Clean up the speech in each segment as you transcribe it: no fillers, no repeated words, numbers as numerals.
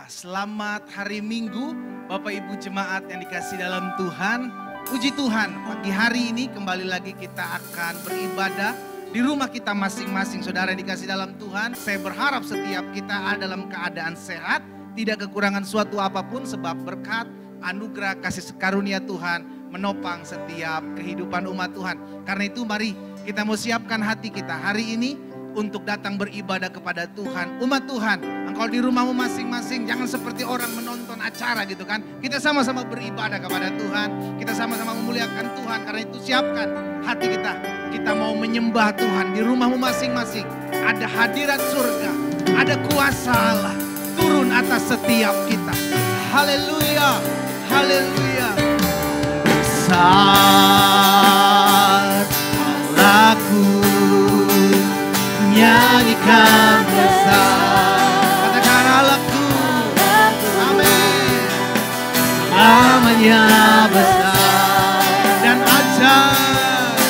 Selamat hari Minggu Bapak Ibu Jemaat yang dikasih dalam Tuhan. Puji Tuhan, pagi hari ini kembali lagi kita akan beribadah di rumah kita masing-masing. Saudara yang dikasih dalam Tuhan, saya berharap setiap kita ada dalam keadaan sehat, tidak kekurangan suatu apapun, sebab berkat, anugerah, kasih karunia Tuhan menopang setiap kehidupan umat Tuhan. Karena itu mari kita mau siapkan hati kita hari ini untuk datang beribadah kepada Tuhan. Umat Tuhan, engkau di rumahmu masing-masing, jangan seperti orang menonton acara gitu kan. Kita sama-sama beribadah kepada Tuhan, kita sama-sama memuliakan Tuhan. Karena itu siapkan hati kita, kita mau menyembah Tuhan. Di rumahmu masing-masing ada hadirat surga, ada kuasa Allah turun atas setiap kita. Haleluya, haleluya. Saat Allahku nyanyikan besar, katakan Allahku, amin, namanya besar dan ajaib,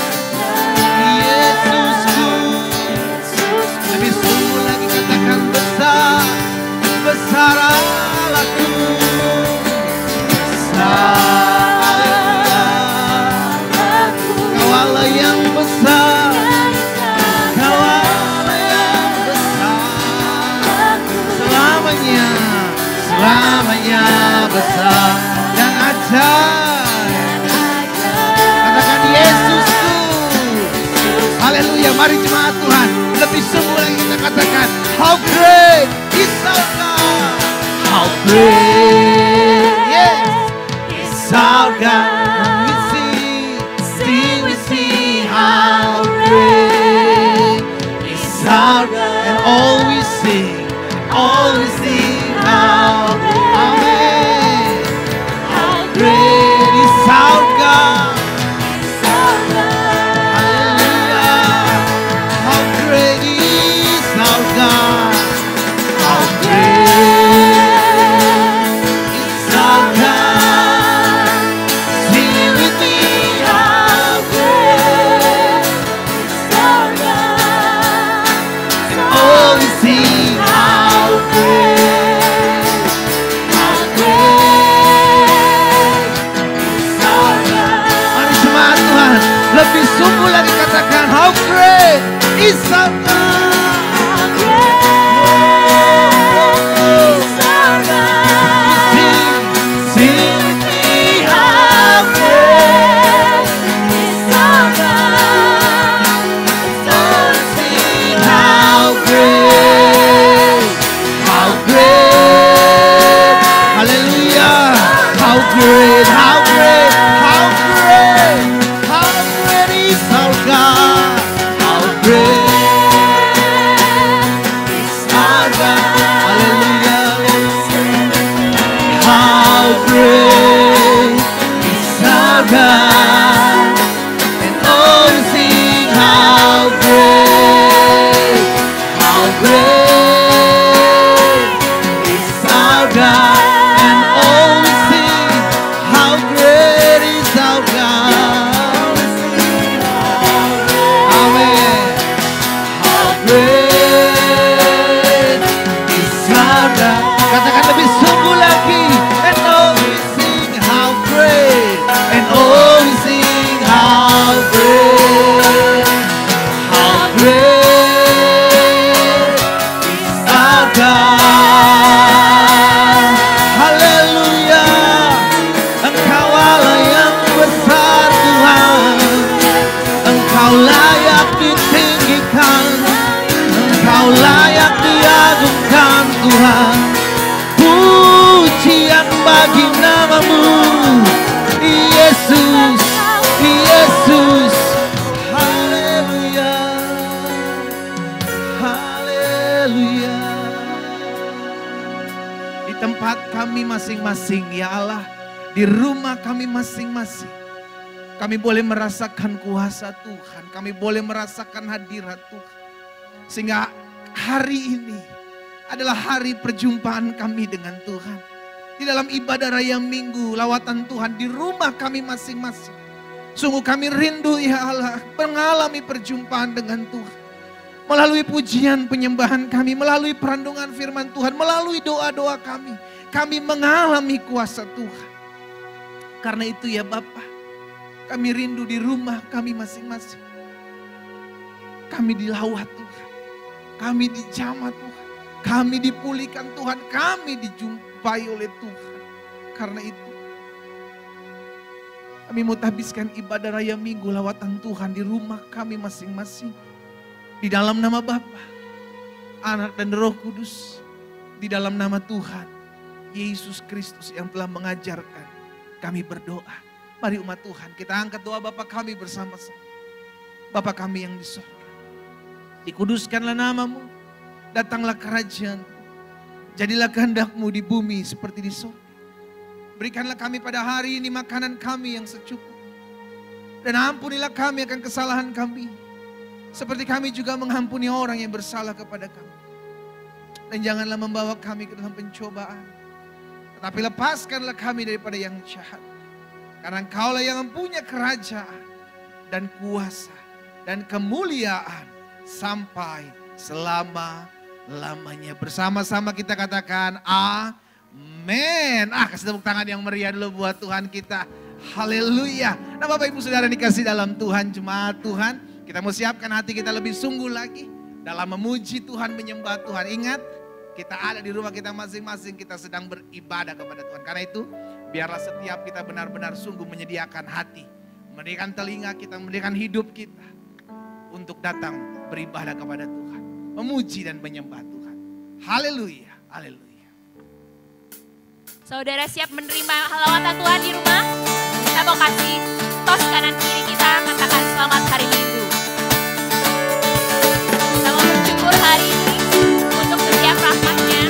Yesusku, lebih sungguh lagi katakan besar, besar Allahku, besar, Kau Allah yang besar. Selamanya besar dan ajaib. Katakan Yesusku. Haleluya. Mari jemaat Tuhan, lebih sungguh lagi kita katakan, how great is our God. How great, yes, is our God. We sing how great is our God. And all we sing how amen. How great is our God. Hallelujah. How great is our God. How great is our God. Sing it with me. How great is our God. And all we sing how great. Lebih sungguh lagi katakan, how great is our God. How great is our God. Sing with me, how great is our God. Sing how great, hallelujah, how great, how great, how great. Our God, how great is our God, hallelujah, how great is our God, and all sing how great is our God, and all sing how great is our God. Katakan lebih sungguh lagi. And all we sing how great. And all we sing how great. How great is our God. Haleluya. Engkau Allah yang besar Tuhan. Engkau layak ditinggikan. Engkau layak diagungkan Tuhan. Pujian bagi namamu, Yesus, Yesus. Haleluya, haleluya. Di tempat kami masing-masing ya Allah, di rumah kami masing-masing, kami boleh merasakan kuasa Tuhan, kami boleh merasakan hadirat Tuhan. Sehingga hari ini adalah hari perjumpaan kami dengan Tuhan. Di dalam ibadah raya minggu, lawatan Tuhan di rumah kami masing-masing. Sungguh kami rindu ya Allah, mengalami perjumpaan dengan Tuhan. Melalui pujian penyembahan kami, melalui perandungan firman Tuhan, melalui doa-doa kami mengalami kuasa Tuhan. Karena itu ya Bapa, kami rindu di rumah kami masing-masing. Kami dilawat Tuhan, kami dijamah Tuhan, kami dipulihkan Tuhan, kami dijumpai oleh Tuhan. Karena itu kami mau habiskan ibadah raya minggu lawatan Tuhan di rumah kami masing-masing. Di dalam nama Bapa, Anak dan Roh Kudus. Di dalam nama Tuhan Yesus Kristus yang telah mengajarkan kami berdoa. Mari umat Tuhan kita angkat doa Bapa kami bersama-sama. Bapa kami yang di surga, dikuduskanlah namamu, datanglah kerajaan, jadilah kehendak-Mu di bumi seperti di surga. Berikanlah kami pada hari ini makanan kami yang secukup. Dan ampunilah kami akan kesalahan kami, seperti kami juga mengampuni orang yang bersalah kepada kami. Dan janganlah membawa kami ke dalam pencobaan, tetapi lepaskanlah kami daripada yang jahat. Karena Engkaulah yang mempunyai kerajaan dan kuasa dan kemuliaan sampai selama-lamanya. Bersama-sama kita katakan amin. Kasih tepuk tangan yang meriah dulu buat Tuhan kita. Haleluya. Nah Bapak Ibu Saudara dikasih dalam Tuhan, jemaat Tuhan. Kita mau siapkan hati kita lebih sungguh lagi dalam memuji Tuhan, menyembah Tuhan. Ingat, kita ada di rumah kita masing-masing, kita sedang beribadah kepada Tuhan. Karena itu, biarlah setiap kita benar-benar sungguh menyediakan hati, menyediakan telinga kita, menyediakan hidup kita untuk datang beribadah kepada Tuhan, memuji dan menyembah Tuhan. Haleluya, haleluya. Saudara siap menerima lawatan Tuhan di rumah? Kita mau kasih tos kanan kiri kita, katakan selamat hari Minggu. Kita mau bersyukur hari ini untuk setiap rahmat-Nya.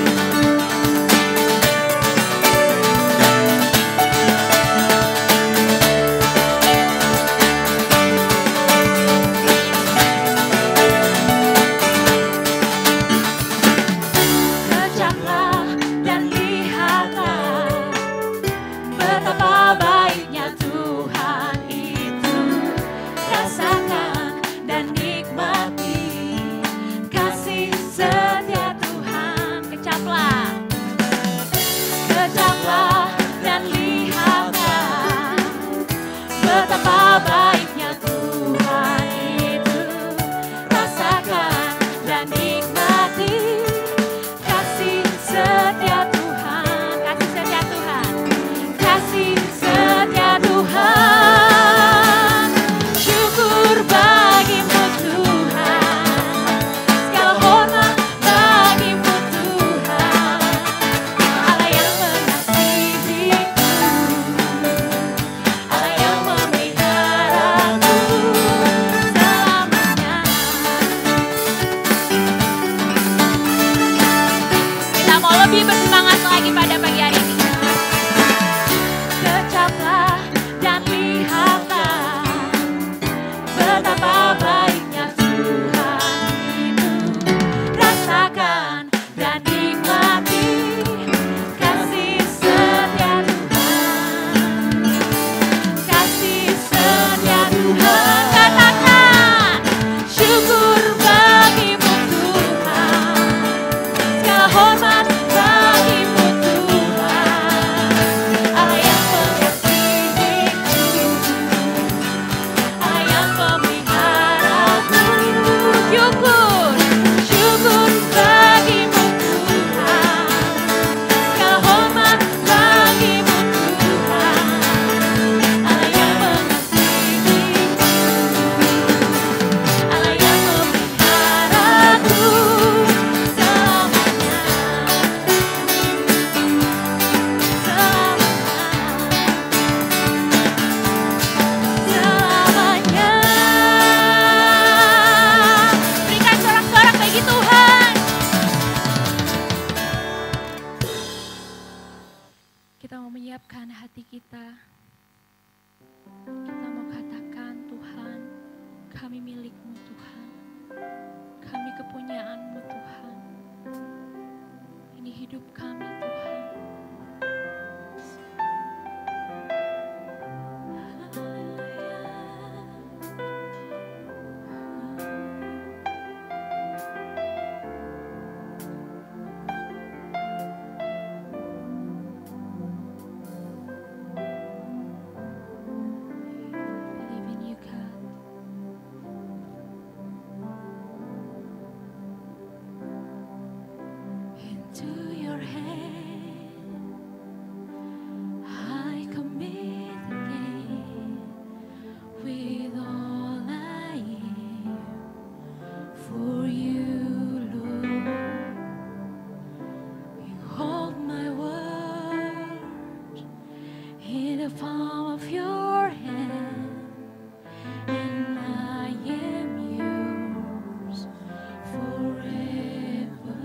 in the palm of your hand, and I am yours forever.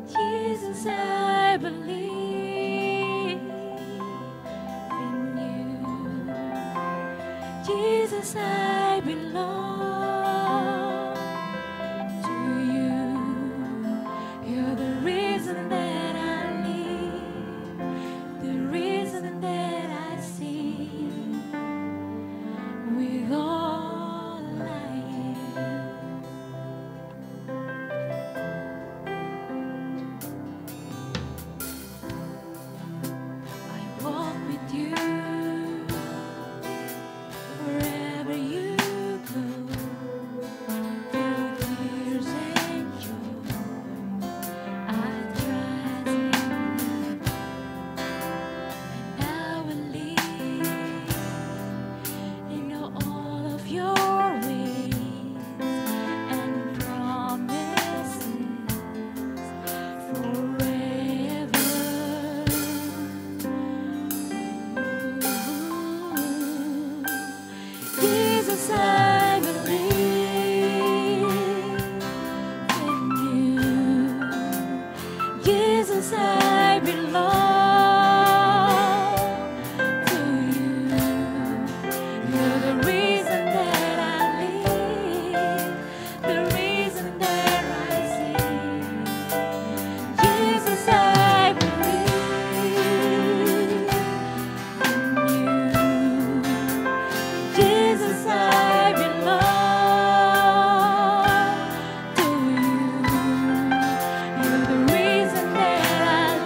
Jesus, I believe in you. Jesus, I belong to you. You're the reason that I live, the reason that I see with all I am. I walk with you wherever you go, through tears and joy. I trust in you, and I will live in all of your ways and promises forever. Jesus, I believe in you. Jesus, I belong to you. You're the reason that I live, the reason that I sing. Jesus, I believe in you. Jesus, I belong to you. You're the reason that I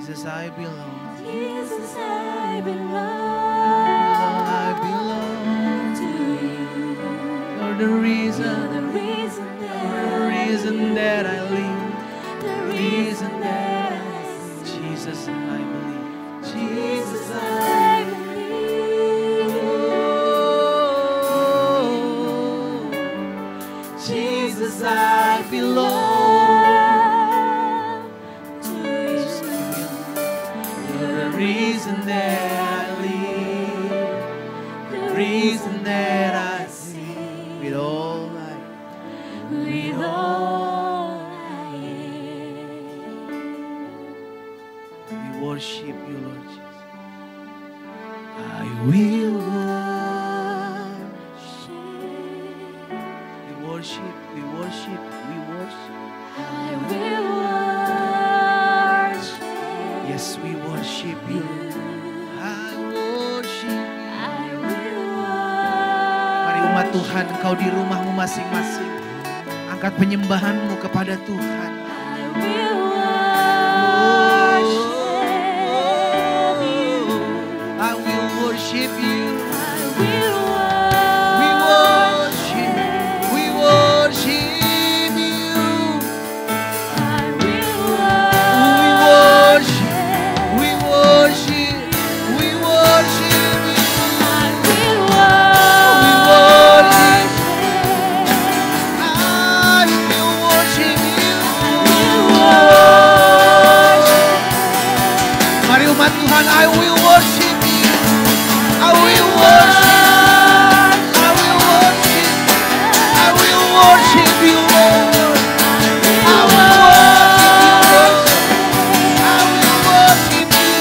Jesus, I belong. Jesus, I belong to you. You're the reason, The reason that I live. the reason that I Jesus, I believe. Jesus, I believe. Jesus, I belong. To you. You're the reason that I live, The reason that I sing with all I. with all I am. We worship you, Lord Jesus. I will worship. We worship. We worship. I will worship. Yes, we worship you. I worship you. I will Mari umat Tuhan, kau di rumahmu masing-masing, angkat penyembahanmu kepada Tuhan. I will worship you. I will worship you. I will We worship. We worship you. I will We worship. We worship. We worship you. I will We worship. I will worship you. Mari umat Tuhan, I will worship you. I will worship. I will worship. I will worship you, Lord. I will worship you, Lord. I will worship you.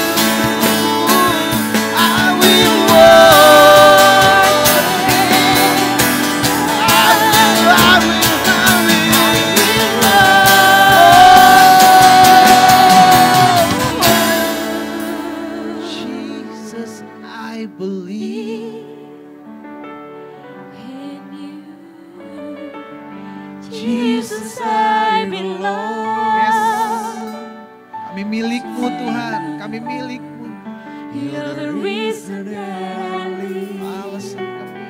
I will worship. Jesus, I believe. In you, Jesus, I belong. Yes. Kami milikmu Tuhan, kami milikmu. You're the reason that I live, Alasan kami.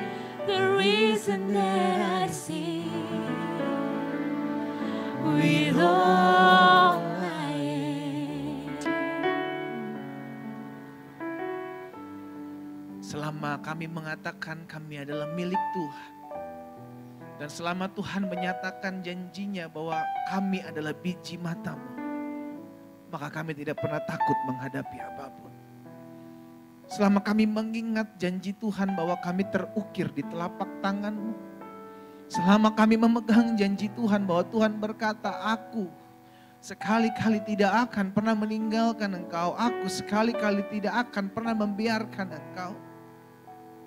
the reason that I sing. With all I am. Selama kami mengatakan kami adalah milik Tuhan. Dan selama Tuhan menyatakan janjinya bahwa kami adalah biji matamu, maka kami tidak pernah takut menghadapi apapun. Selama kami mengingat janji Tuhan bahwa kami terukir di telapak tangan-Mu. Selama kami memegang janji Tuhan bahwa Tuhan berkata, aku sekali-kali tidak akan pernah meninggalkan Engkau. Aku sekali-kali tidak akan pernah membiarkan Engkau.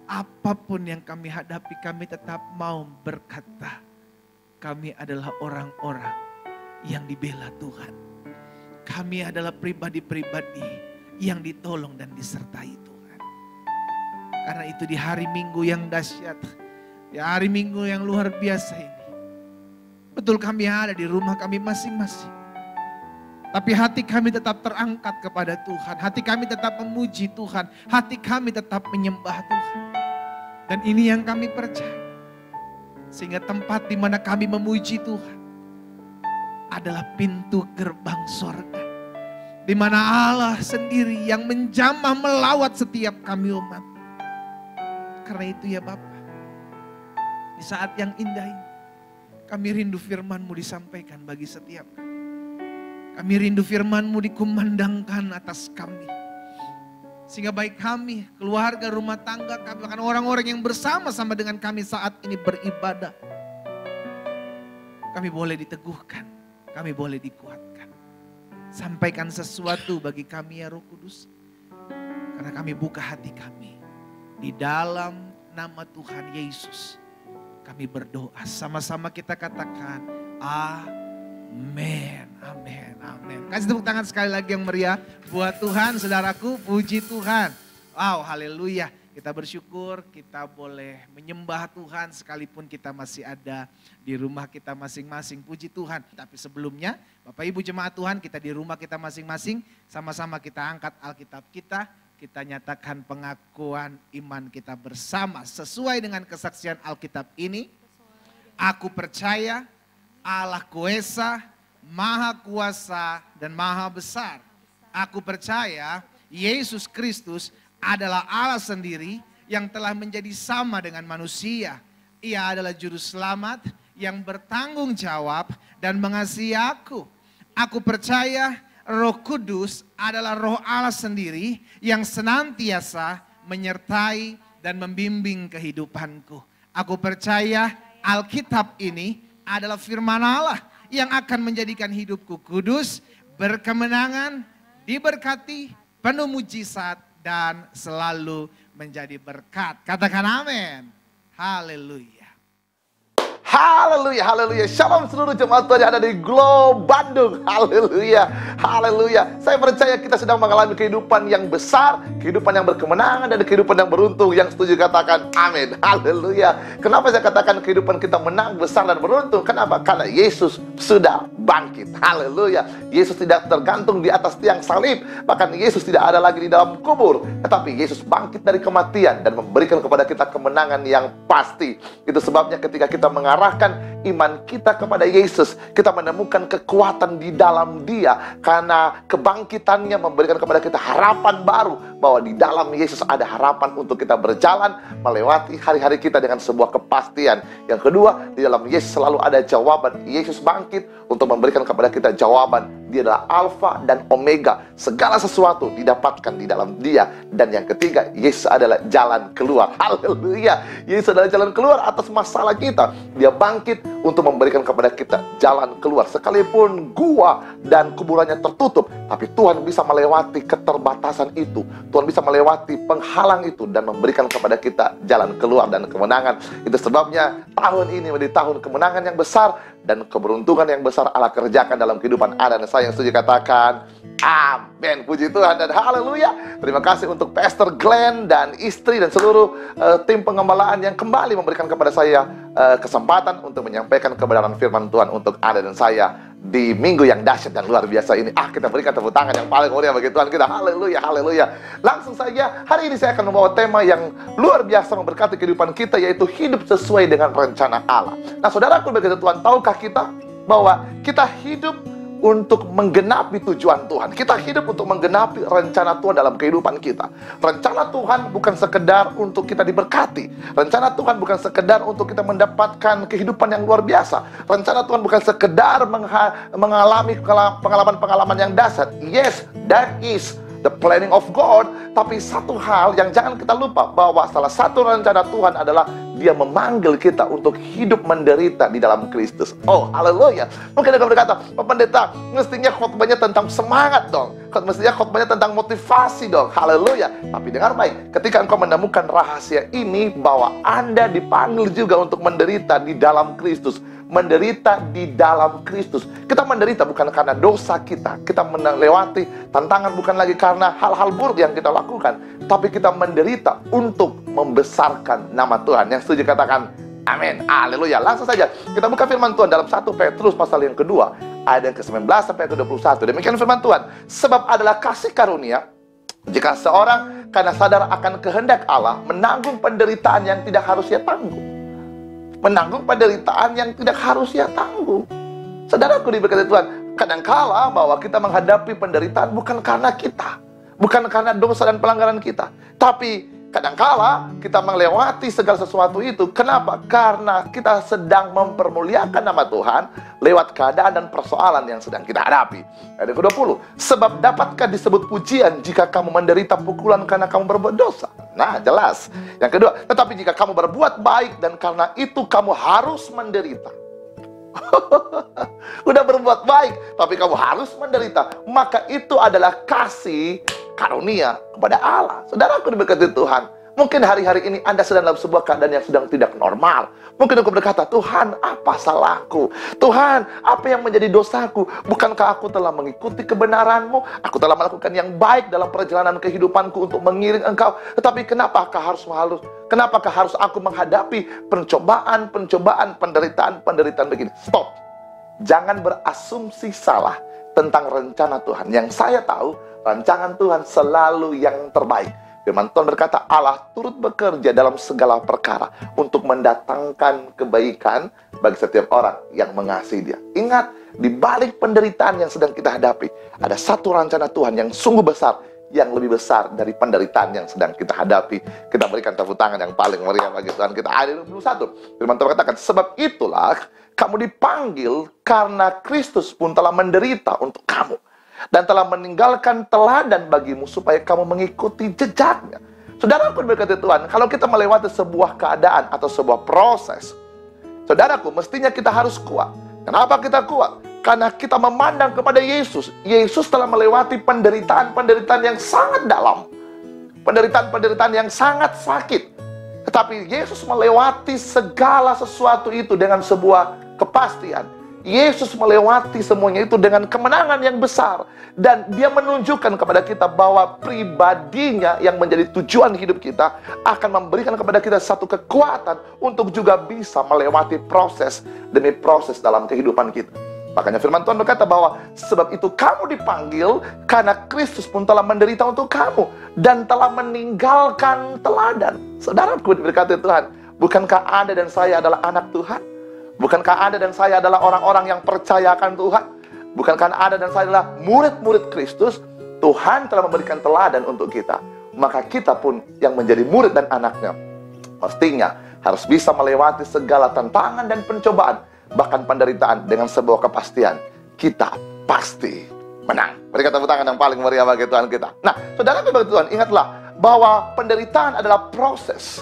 Apapun yang kami hadapi, kami tetap mau berkata, kami adalah orang-orang yang dibela Tuhan. Kami adalah pribadi-pribadi yang ditolong dan disertai Tuhan. Karena itu di hari Minggu yang dahsyat, di hari Minggu yang luar biasa ini, betul kami ada di rumah kami masing-masing. Tapi hati kami tetap terangkat kepada Tuhan. Hati kami tetap memuji Tuhan. Hati kami tetap menyembah Tuhan. Dan ini yang kami percaya. Sehingga tempat di mana kami memuji Tuhan adalah pintu gerbang sorga. Di mana Allah sendiri yang menjamah melawat setiap kami umat. Karena itu ya Bapa, di saat yang indah ini, kami rindu firman-Mu disampaikan bagi setiap kami. Kami rindu firman-Mu dikumandangkan atas kami. Sehingga baik kami, keluarga, rumah tangga kami, bahkan orang-orang yang bersama-sama dengan kami saat ini beribadah. Kami boleh diteguhkan, kami boleh dikuatkan. Sampaikan sesuatu bagi kami ya Roh Kudus. Karena kami buka hati kami. Di dalam nama Tuhan Yesus kami berdoa. Sama-sama kita katakan amin, amin, amin. Kasih tepuk tangan sekali lagi yang meriah buat Tuhan, saudaraku. Puji Tuhan. Wow, haleluya. Kita bersyukur kita boleh menyembah Tuhan sekalipun kita masih ada di rumah kita masing-masing. Puji Tuhan. Tapi sebelumnya Bapak Ibu jemaat Tuhan, kita di rumah kita masing-masing, sama-sama kita angkat Alkitab kita nyatakan pengakuan iman kita bersama sesuai dengan kesaksian Alkitab ini. Aku percaya Allah Kuasa, Maha Kuasa dan Maha Besar. Aku percaya Yesus Kristus adalah Allah sendiri yang telah menjadi sama dengan manusia. Ia adalah juru selamat yang bertanggung jawab dan mengasihi aku. Aku percaya Roh Kudus adalah Roh Allah sendiri yang senantiasa menyertai dan membimbing kehidupanku. Aku percaya Alkitab ini adalah firman Allah yang akan menjadikan hidupku kudus, berkemenangan, diberkati, penuh mujizat, dan selalu menjadi berkat. Katakan amin. Haleluya. Haleluya, haleluya. Shalom seluruh jemaat Tuhan yang ada di Glow Bandung. Haleluya, haleluya. Saya percaya kita sedang mengalami kehidupan yang besar, kehidupan yang berkemenangan, dan kehidupan yang beruntung. Yang setuju katakan amin. Haleluya. Kenapa saya katakan kehidupan kita menang, besar, dan beruntung? Kenapa? Karena Yesus sudah bangkit. Haleluya. Yesus tidak tergantung di atas tiang salib. Bahkan Yesus tidak ada lagi di dalam kubur. Tetapi Yesus bangkit dari kematian dan memberikan kepada kita kemenangan yang pasti. Itu sebabnya ketika kita mengarahkan iman kita kepada Yesus, kita menemukan kekuatan di dalam Dia. Karena kebangkitannya memberikan kepada kita harapan baru, bahwa di dalam Yesus ada harapan untuk kita berjalan melewati hari-hari kita dengan sebuah kepastian. Yang kedua, di dalam Yesus selalu ada jawaban. Yesus bangkit untuk memberikan kepada kita jawaban. Dia adalah Alfa dan Omega. Segala sesuatu didapatkan di dalam Dia. Dan yang ketiga, Yesus adalah jalan keluar. Haleluya. Yesus adalah jalan keluar atas masalah kita. Dia bangkit untuk memberikan kepada kita jalan keluar. Sekalipun gua dan kuburannya tertutup, tapi Tuhan bisa melewati keterbatasan itu. Tuhan bisa melewati penghalang itu dan memberikan kepada kita jalan keluar dan kemenangan. Itu sebabnya tahun ini menjadi tahun kemenangan yang besar dan keberuntungan yang besar Allah kerjakan dalam kehidupan Anda dan saya. Yang setuju katakan amin. Puji Tuhan dan haleluya. Terima kasih untuk Pastor Glenn dan istri dan seluruh tim pengembalaan yang kembali memberikan kepada saya kesempatan untuk menyampaikan kebenaran firman Tuhan untuk Anda dan saya di minggu yang dahsyat dan luar biasa ini. Kita berikan tepuk tangan yang paling meriah bagi Tuhan kita. Haleluya, haleluya. Langsung saja, hari ini saya akan membawa tema yang luar biasa memberkati kehidupan kita, yaitu hidup sesuai dengan rencana Allah. Nah, saudaraku bagi Tuhan, tahukah kita bahwa kita hidup untuk menggenapi tujuan Tuhan. Kita hidup untuk menggenapi rencana Tuhan dalam kehidupan kita. Rencana Tuhan bukan sekedar untuk kita diberkati. Rencana Tuhan bukan sekedar untuk kita mendapatkan kehidupan yang luar biasa. Rencana Tuhan bukan sekedar mengalami pengalaman-pengalaman yang dahsyat. Yes, that is the planning of God. Tapi satu hal yang jangan kita lupa, bahwa salah satu rencana Tuhan adalah Dia memanggil kita untuk hidup menderita di dalam Kristus. Oh, haleluya. Mungkin Anda berkata, Pak Pendeta, mestinya khotbahnya tentang semangat dong. Mestinya khotbahnya tentang motivasi dong. Haleluya. Tapi dengar baik, ketika engkau menemukan rahasia ini, bahwa Anda dipanggil juga untuk menderita di dalam Kristus. Menderita di dalam Kristus. Kita menderita bukan karena dosa kita. Kita melewati tantangan bukan lagi karena hal-hal buruk yang kita lakukan. Tapi kita menderita untuk membesarkan nama Tuhan. Yang setuju katakan amin. Haleluya. Langsung saja kita buka firman Tuhan dalam 1 Petrus pasal yang kedua, ayat yang ke-19 sampai ke-21. Demikian firman Tuhan. Sebab adalah kasih karunia jika seorang karena sadar akan kehendak Allah menanggung penderitaan yang tidak harus ia tanggung. Menanggung penderitaan yang tidak harus ia tanggung. Saudaraku diberkati Tuhan, kadangkala bahwa kita menghadapi penderitaan bukan karena kita, bukan karena dosa dan pelanggaran kita, tapi kadangkala kita melewati segala sesuatu itu. Kenapa? Karena kita sedang mempermuliakan nama Tuhan lewat keadaan dan persoalan yang sedang kita hadapi. Ayat ke-20, sebab dapatkah disebut pujian jika kamu menderita pukulan karena kamu berbuat dosa? Nah, jelas. Yang kedua, tetapi jika kamu berbuat baik dan karena itu kamu harus menderita. Udah berbuat baik, tapi kamu harus menderita, maka itu adalah kasih karunia kepada Allah. Saudaraku diberkati Tuhan, Mungkin hari-hari ini Anda sedang dalam sebuah keadaan yang sedang tidak normal. Mungkin engkau berkata, Tuhan, apa salahku? Tuhan, apa yang menjadi dosaku? Bukankah aku telah mengikuti kebenaran-Mu? Aku telah melakukan yang baik dalam perjalanan kehidupanku untuk mengiring Engkau. Tetapi kenapakah harus aku menghadapi pencobaan, penderitaan begini? Stop. Jangan berasumsi salah tentang rencana Tuhan. Yang saya tahu, rancangan Tuhan selalu yang terbaik. Firman Tuhan berkata, Allah turut bekerja dalam segala perkara untuk mendatangkan kebaikan bagi setiap orang yang mengasihi Dia. Ingat, di balik penderitaan yang sedang kita hadapi, ada satu rencana Tuhan yang sungguh besar, yang lebih besar dari penderitaan yang sedang kita hadapi. Kita berikan tepuk tangan yang paling meriah bagi Tuhan kita. Ayat 21, Firman Tuhan berkatakan, sebab itulah kamu dipanggil karena Kristus pun telah menderita untuk kamu, dan telah meninggalkan teladan bagimu supaya kamu mengikuti jejaknya. Saudaraku berkata Tuhan, kalau kita melewati sebuah keadaan atau sebuah proses, saudaraku, mestinya kita harus kuat. Kenapa kita kuat? Karena kita memandang kepada Yesus. Yesus telah melewati penderitaan-penderitaan yang sangat dalam, penderitaan-penderitaan yang sangat sakit. Tetapi Yesus melewati segala sesuatu itu dengan sebuah kepastian. Yesus melewati semuanya itu dengan kemenangan yang besar. Dan Dia menunjukkan kepada kita bahwa pribadinya yang menjadi tujuan hidup kita akan memberikan kepada kita satu kekuatan untuk juga bisa melewati proses demi proses dalam kehidupan kita. Makanya firman Tuhan berkata bahwa sebab itu kamu dipanggil karena Kristus pun telah menderita untuk kamu dan telah meninggalkan teladan. Saudaraku berkata Tuhan, bukankah Anda dan saya adalah anak Tuhan? Bukankah Anda dan saya adalah orang-orang yang percaya akan Tuhan? Bukankah Anda dan saya adalah murid-murid Kristus? Tuhan telah memberikan teladan untuk kita. Maka kita pun yang menjadi murid dan anaknya, pastinya harus bisa melewati segala tantangan dan pencobaan, bahkan penderitaan dengan sebuah kepastian. Kita pasti menang. Berikan tepuk tangan yang paling meriah bagi Tuhan kita. Nah, saudara bagi Tuhan, ingatlah bahwa penderitaan adalah proses.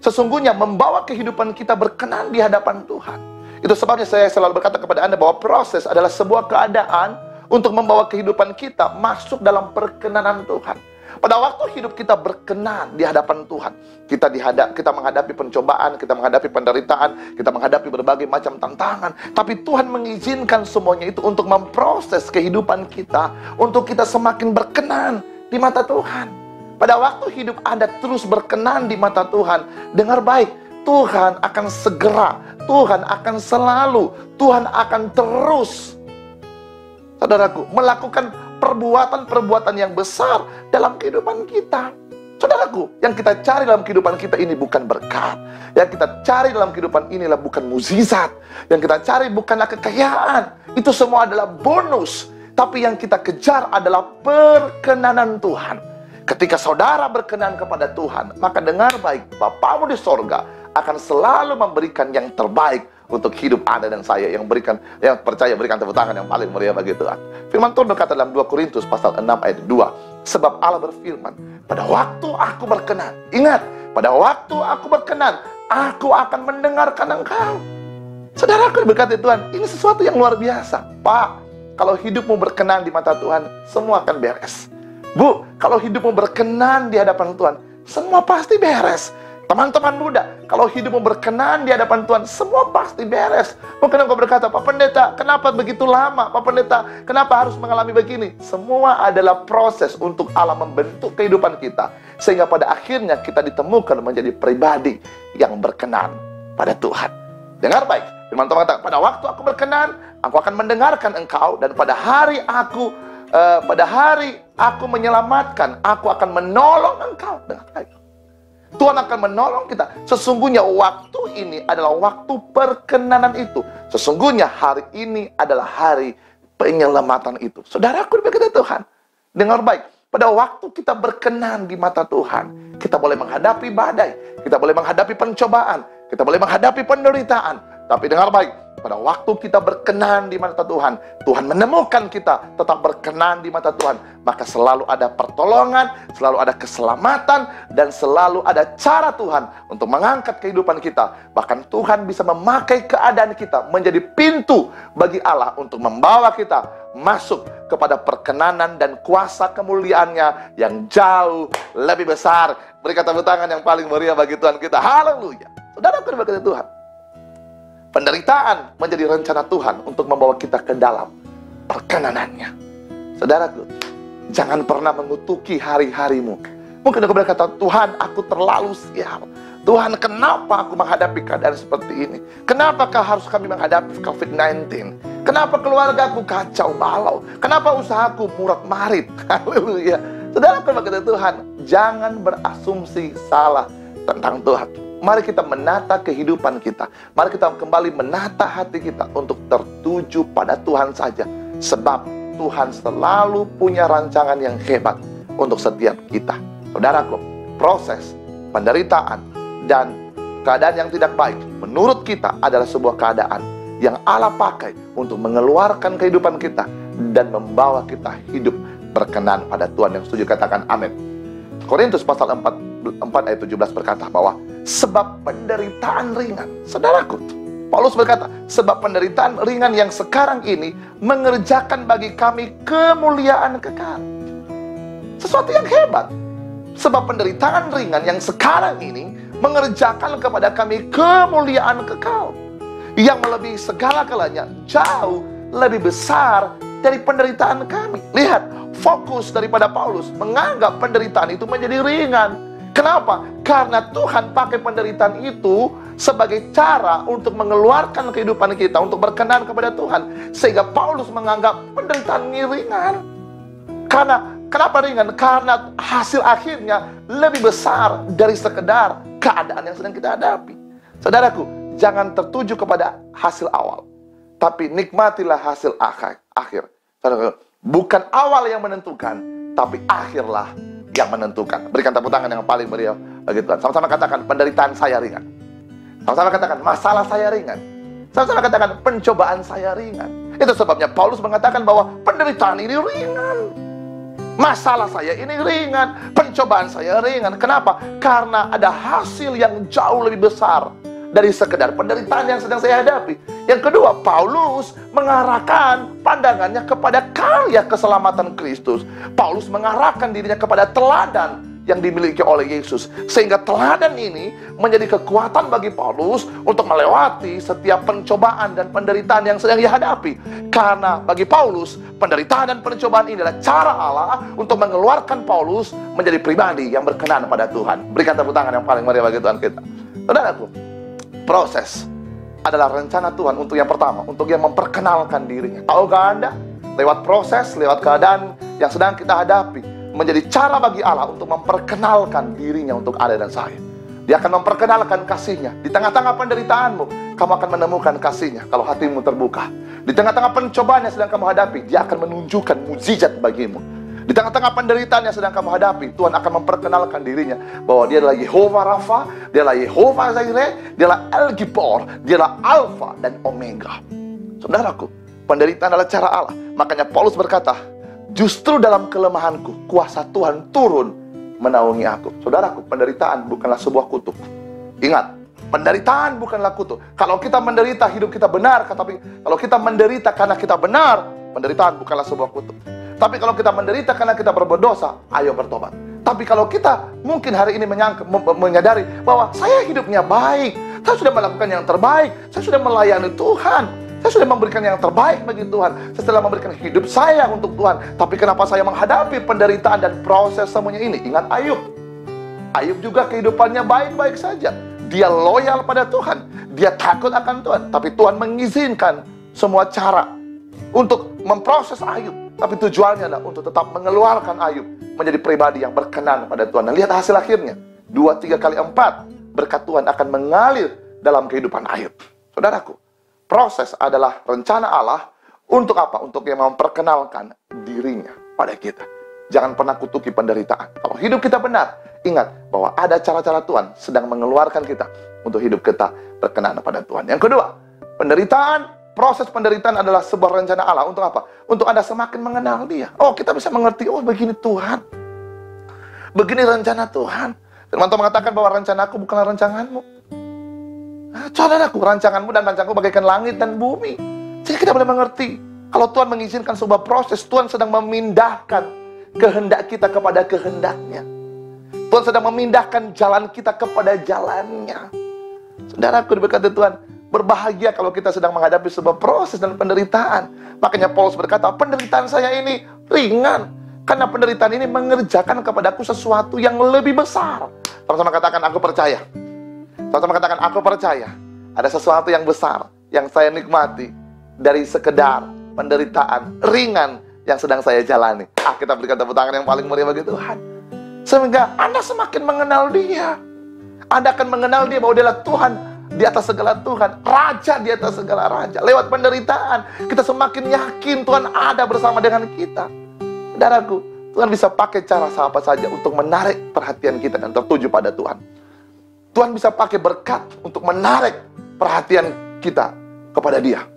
Sesungguhnya membawa kehidupan kita berkenan di hadapan Tuhan. Itu sebabnya saya selalu berkata kepada Anda bahwa proses adalah sebuah keadaan untuk membawa kehidupan kita masuk dalam perkenanan Tuhan. Pada waktu hidup kita berkenan di hadapan Tuhan, kita menghadapi pencobaan, kita menghadapi penderitaan, kita menghadapi berbagai macam tantangan. Tapi Tuhan mengizinkan semuanya itu untuk memproses kehidupan kita, untuk kita semakin berkenan di mata Tuhan. Pada waktu hidup Anda terus berkenan di mata Tuhan, dengar baik, Tuhan akan segera, Tuhan akan selalu, Tuhan akan terus, saudaraku, melakukan perbuatan-perbuatan yang besar dalam kehidupan kita. Saudaraku, yang kita cari dalam kehidupan kita ini bukan berkat. Yang kita cari dalam kehidupan inilah bukan mukjizat. Yang kita cari bukanlah kekayaan. Itu semua adalah bonus. Tapi yang kita kejar adalah perkenanan Tuhan. Ketika saudara berkenan kepada Tuhan, maka dengar baik, Bapamu di sorga akan selalu memberikan yang terbaik untuk hidup Anda dan saya. Yang percaya berikan tepuk tangan yang paling meriah bagi Tuhan. Firman Tuhan berkata dalam 2 Korintus pasal 6 ayat 2. Sebab Allah berfirman, pada waktu aku berkenan, ingat, pada waktu aku berkenan, aku akan mendengarkan engkau. Saudaraku berkata Tuhan, ini sesuatu yang luar biasa. Pak, kalau hidupmu berkenan di mata Tuhan, semua akan beres. Bu, kalau hidupmu berkenan di hadapan Tuhan, semua pasti beres. Teman-teman muda, kalau hidupmu berkenan di hadapan Tuhan, semua pasti beres. Mungkin engkau berkata, Pak Pendeta, kenapa begitu lama? Pak Pendeta, kenapa harus mengalami begini? Semua adalah proses untuk Allah membentuk kehidupan kita, sehingga pada akhirnya kita ditemukan menjadi pribadi yang berkenan pada Tuhan. Dengar baik, firman Tuhan kata, pada waktu aku berkenan, aku akan mendengarkan engkau, dan pada hari aku menyelamatkan, aku akan menolong engkau. Dengar baik. Tuhan akan menolong kita. Sesungguhnya waktu ini adalah waktu perkenanan itu. Sesungguhnya hari ini adalah hari penyelamatan itu. Saudaraku berkata Tuhan, dengar baik. Pada waktu kita berkenan di mata Tuhan, kita boleh menghadapi badai, kita boleh menghadapi pencobaan, kita boleh menghadapi penderitaan. Tapi dengar baik, pada waktu kita berkenan di mata Tuhan, Tuhan menemukan kita tetap berkenan di mata Tuhan, maka selalu ada pertolongan, selalu ada keselamatan, dan selalu ada cara Tuhan untuk mengangkat kehidupan kita. Bahkan Tuhan bisa memakai keadaan kita menjadi pintu bagi Allah untuk membawa kita masuk kepada perkenanan dan kuasa kemuliaannya yang jauh lebih besar. Berikan tepuk tangan yang paling meriah bagi Tuhan kita. Haleluya. Saudara berkata Tuhan, penderitaan menjadi rencana Tuhan untuk membawa kita ke dalam perkenanannya. Saudaraku, jangan pernah mengutuki hari-harimu. Mungkin aku berkata, Tuhan, aku terlalu sial. Tuhan, kenapa aku menghadapi keadaan seperti ini? Kenapakah harus kami menghadapi COVID-19? Kenapa keluarga aku kacau balau? Kenapa usahaku murat-marit? Haleluya. Saudara berkata Tuhan, jangan berasumsi salah tentang Tuhan. Mari kita menata kehidupan kita. Mari kita kembali menata hati kita untuk tertuju pada Tuhan saja. Sebab Tuhan selalu punya rancangan yang hebat untuk setiap kita. Saudaraku, proses, penderitaan, dan keadaan yang tidak baik menurut kita adalah sebuah keadaan yang Allah pakai untuk mengeluarkan kehidupan kita dan membawa kita hidup berkenan pada Tuhan. Yang setuju katakan amin. Korintus pasal 4 ayat 17 berkata bahwa sebab penderitaan ringan, saudaraku, Paulus berkata, sebab penderitaan ringan yang sekarang ini mengerjakan bagi kami kemuliaan kekal. Sesuatu yang hebat. Sebab penderitaan ringan yang sekarang ini mengerjakan kepada kami kemuliaan kekal yang melebihi segala galanya, jauh lebih besar dari penderitaan kami. Lihat, fokus daripada Paulus menganggap penderitaan itu menjadi ringan. Kenapa? Karena Tuhan pakai penderitaan itu sebagai cara untuk mengeluarkan kehidupan kita, untuk berkenan kepada Tuhan. Sehingga Paulus menganggap penderitaan ini ringan. Kenapa ringan? Karena hasil akhirnya lebih besar dari sekedar keadaan yang sedang kita hadapi. Saudaraku, jangan tertuju kepada hasil awal, tapi nikmatilah hasil akhir. Saudaraku, bukan awal yang menentukan, tapi akhirlah yang menentukan. Berikan tepuk tangan yang paling meriah bagi Tuhan. Sama-sama katakan, penderitaan saya ringan. Sama-sama katakan, masalah saya ringan. Sama-sama katakan, pencobaan saya ringan. Itu sebabnya Paulus mengatakan bahwa penderitaan ini ringan. Masalah saya ini ringan, pencobaan saya ringan. Kenapa? Karena ada hasil yang jauh lebih besar dari sekedar penderitaan yang sedang saya hadapi. Yang kedua, Paulus mengarahkan pandangannya kepada karya keselamatan Kristus. Paulus mengarahkan dirinya kepada teladan yang dimiliki oleh Yesus. Sehingga teladan ini menjadi kekuatan bagi Paulus untuk melewati setiap pencobaan dan penderitaan yang sedang dihadapi. Karena bagi Paulus, penderitaan dan pencobaan ini adalah cara Allah untuk mengeluarkan Paulus menjadi pribadi yang berkenan pada Tuhan. Berikan tepuk tangan yang paling meriah bagi Tuhan kita. Saudaraku, proses adalah rencana Tuhan untuk yang pertama, untuk yang memperkenalkan dirinya. Tahukah Anda, lewat proses, lewat keadaan yang sedang kita hadapi, menjadi cara bagi Allah untuk memperkenalkan dirinya untuk Anda dan saya. Dia akan memperkenalkan kasihnya. Di tengah-tengah penderitaanmu, kamu akan menemukan kasihnya kalau hatimu terbuka. Di tengah-tengah pencobaan yang sedang kamu hadapi, Dia akan menunjukkan mukjizat bagimu. Di tengah-tengah penderitaan yang sedang kamu hadapi, Tuhan akan memperkenalkan dirinya bahwa Dia adalah Yehovah Rafa, Dia adalah Yehovah Zaire, Dia adalah El Gibor, Dia adalah Alfa dan Omega. Saudaraku, penderitaan adalah cara Allah. Makanya Paulus berkata, justru dalam kelemahanku, kuasa Tuhan turun menaungi aku. Saudaraku, penderitaan bukanlah sebuah kutuk. Ingat, penderitaan bukanlah kutuk. Kalau kita menderita, hidup kita benar. Tapi kalau kita menderita karena kita benar, penderitaan bukanlah sebuah kutuk. Tapi kalau kita menderita karena kita berbuat dosa, ayo bertobat. Tapi kalau kita mungkin hari ini menyadari bahwa saya hidupnya baik, saya sudah melakukan yang terbaik, saya sudah melayani Tuhan, saya sudah memberikan yang terbaik bagi Tuhan, saya telah memberikan hidup saya untuk Tuhan. Tapi kenapa saya menghadapi penderitaan dan proses semuanya ini? Ingat Ayub. Ayub juga kehidupannya baik-baik saja. Dia loyal pada Tuhan, dia takut akan Tuhan. Tapi Tuhan mengizinkan semua cara untuk memproses Ayub. Tapi tujuannya adalah untuk tetap mengeluarkan Ayub menjadi pribadi yang berkenan pada Tuhan. Dan lihat hasil akhirnya, 2, 3 kali 4 berkat Tuhan akan mengalir dalam kehidupan Ayub. Saudaraku, proses adalah rencana Allah untuk apa? Untuk yang memperkenalkan dirinya pada kita. Jangan pernah kutuki penderitaan. Kalau hidup kita benar, ingat bahwa ada cara-cara Tuhan sedang mengeluarkan kita untuk hidup kita berkenan pada Tuhan. Yang kedua, proses penderitaan adalah sebuah rencana Allah. Untuk apa? Untuk Anda semakin mengenal Dia. Oh, kita bisa mengerti, oh begini Tuhan. Begini rencana Tuhan. Firman Tuhan mengatakan bahwa rencanaku bukanlah rancanganmu. Saudaraku, rancanganmu dan rancanganku bagaikan langit dan bumi. Jadi kita boleh mengerti Kalau Tuhan mengizinkan sebuah proses, Tuhan sedang memindahkan kehendak kita kepada kehendaknya. Tuhan sedang memindahkan jalan kita kepada jalannya. Saudaraku diberkati Tuhan, berbahagia kalau kita sedang menghadapi sebuah proses dan penderitaan. Makanya Paulus berkata, penderitaan saya ini ringan, karena penderitaan ini mengerjakan kepadaku sesuatu yang lebih besar. Sama-sama katakan, aku percaya. Sama-sama katakan, aku percaya. Ada sesuatu yang besar yang saya nikmati dari sekedar penderitaan ringan yang sedang saya jalani. Kita berikan tepuk tangan yang paling meriah bagi Tuhan. Sehingga Anda semakin mengenal Dia. Anda akan mengenal Dia bahwa Dia adalah Tuhan di atas segala Tuhan, Raja di atas segala Raja. Lewat penderitaan, kita semakin yakin Tuhan ada bersama dengan kita. Saudaraku, Tuhan bisa pakai cara apa saja untuk menarik perhatian kita dan tertuju pada Tuhan. Tuhan bisa pakai berkat untuk menarik perhatian kita kepada Dia.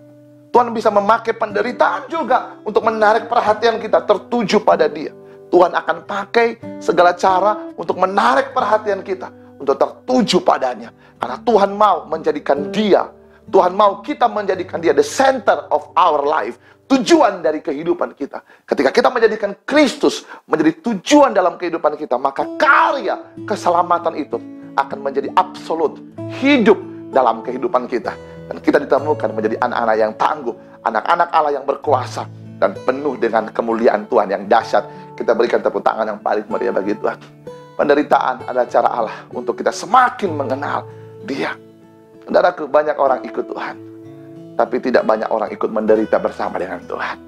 Tuhan bisa memakai penderitaan juga untuk menarik perhatian kita tertuju pada Dia. Tuhan akan pakai segala cara untuk menarik perhatian kita untuk tertuju padanya. Karena Tuhan mau menjadikan Dia, Tuhan mau kita menjadikan Dia the center of our life, tujuan dari kehidupan kita. Ketika kita menjadikan Kristus menjadi tujuan dalam kehidupan kita, maka karya keselamatan itu akan menjadi absolut, hidup dalam kehidupan kita. Dan kita ditemukan menjadi anak-anak yang tangguh, anak-anak Allah yang berkuasa, dan penuh dengan kemuliaan Tuhan yang dahsyat. Kita berikan tepuk tangan yang paling meriah bagi Tuhan. Penderitaan adalah cara Allah untuk kita semakin mengenal Dia. Saudaraku, banyak orang ikut Tuhan, tapi tidak banyak orang ikut menderita bersama dengan Tuhan.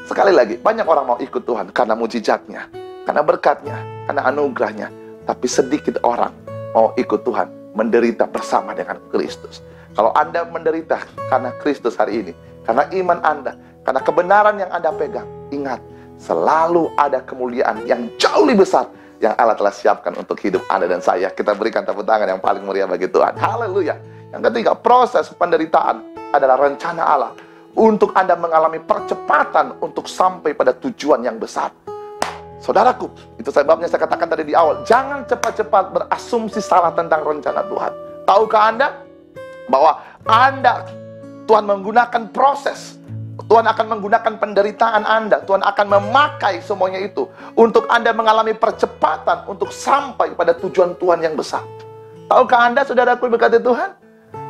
Sekali lagi, banyak orang mau ikut Tuhan karena mujizatnya, karena berkatnya, karena anugerahnya. Tapi sedikit orang mau ikut Tuhan menderita bersama dengan Kristus. Kalau Anda menderita karena Kristus hari ini, karena iman Anda, karena kebenaran yang Anda pegang, ingat, selalu ada kemuliaan yang jauh lebih besar yang Allah telah siapkan untuk hidup Anda dan saya. Kita berikan tepuk tangan yang paling meriah bagi Tuhan. Haleluya. Yang ketiga, proses penderitaan adalah rencana Allah untuk Anda mengalami percepatan untuk sampai pada tujuan yang besar. Saudaraku, itu sebabnya saya katakan tadi di awal, jangan cepat-cepat berasumsi salah tentang rencana Tuhan. Tahukah Anda bahwa Tuhan menggunakan proses, Tuhan akan menggunakan penderitaan Anda, Tuhan akan memakai semuanya itu untuk Anda mengalami percepatan untuk sampai pada tujuan Tuhan yang besar. Tahukah Anda, saudaraku berkati Tuhan,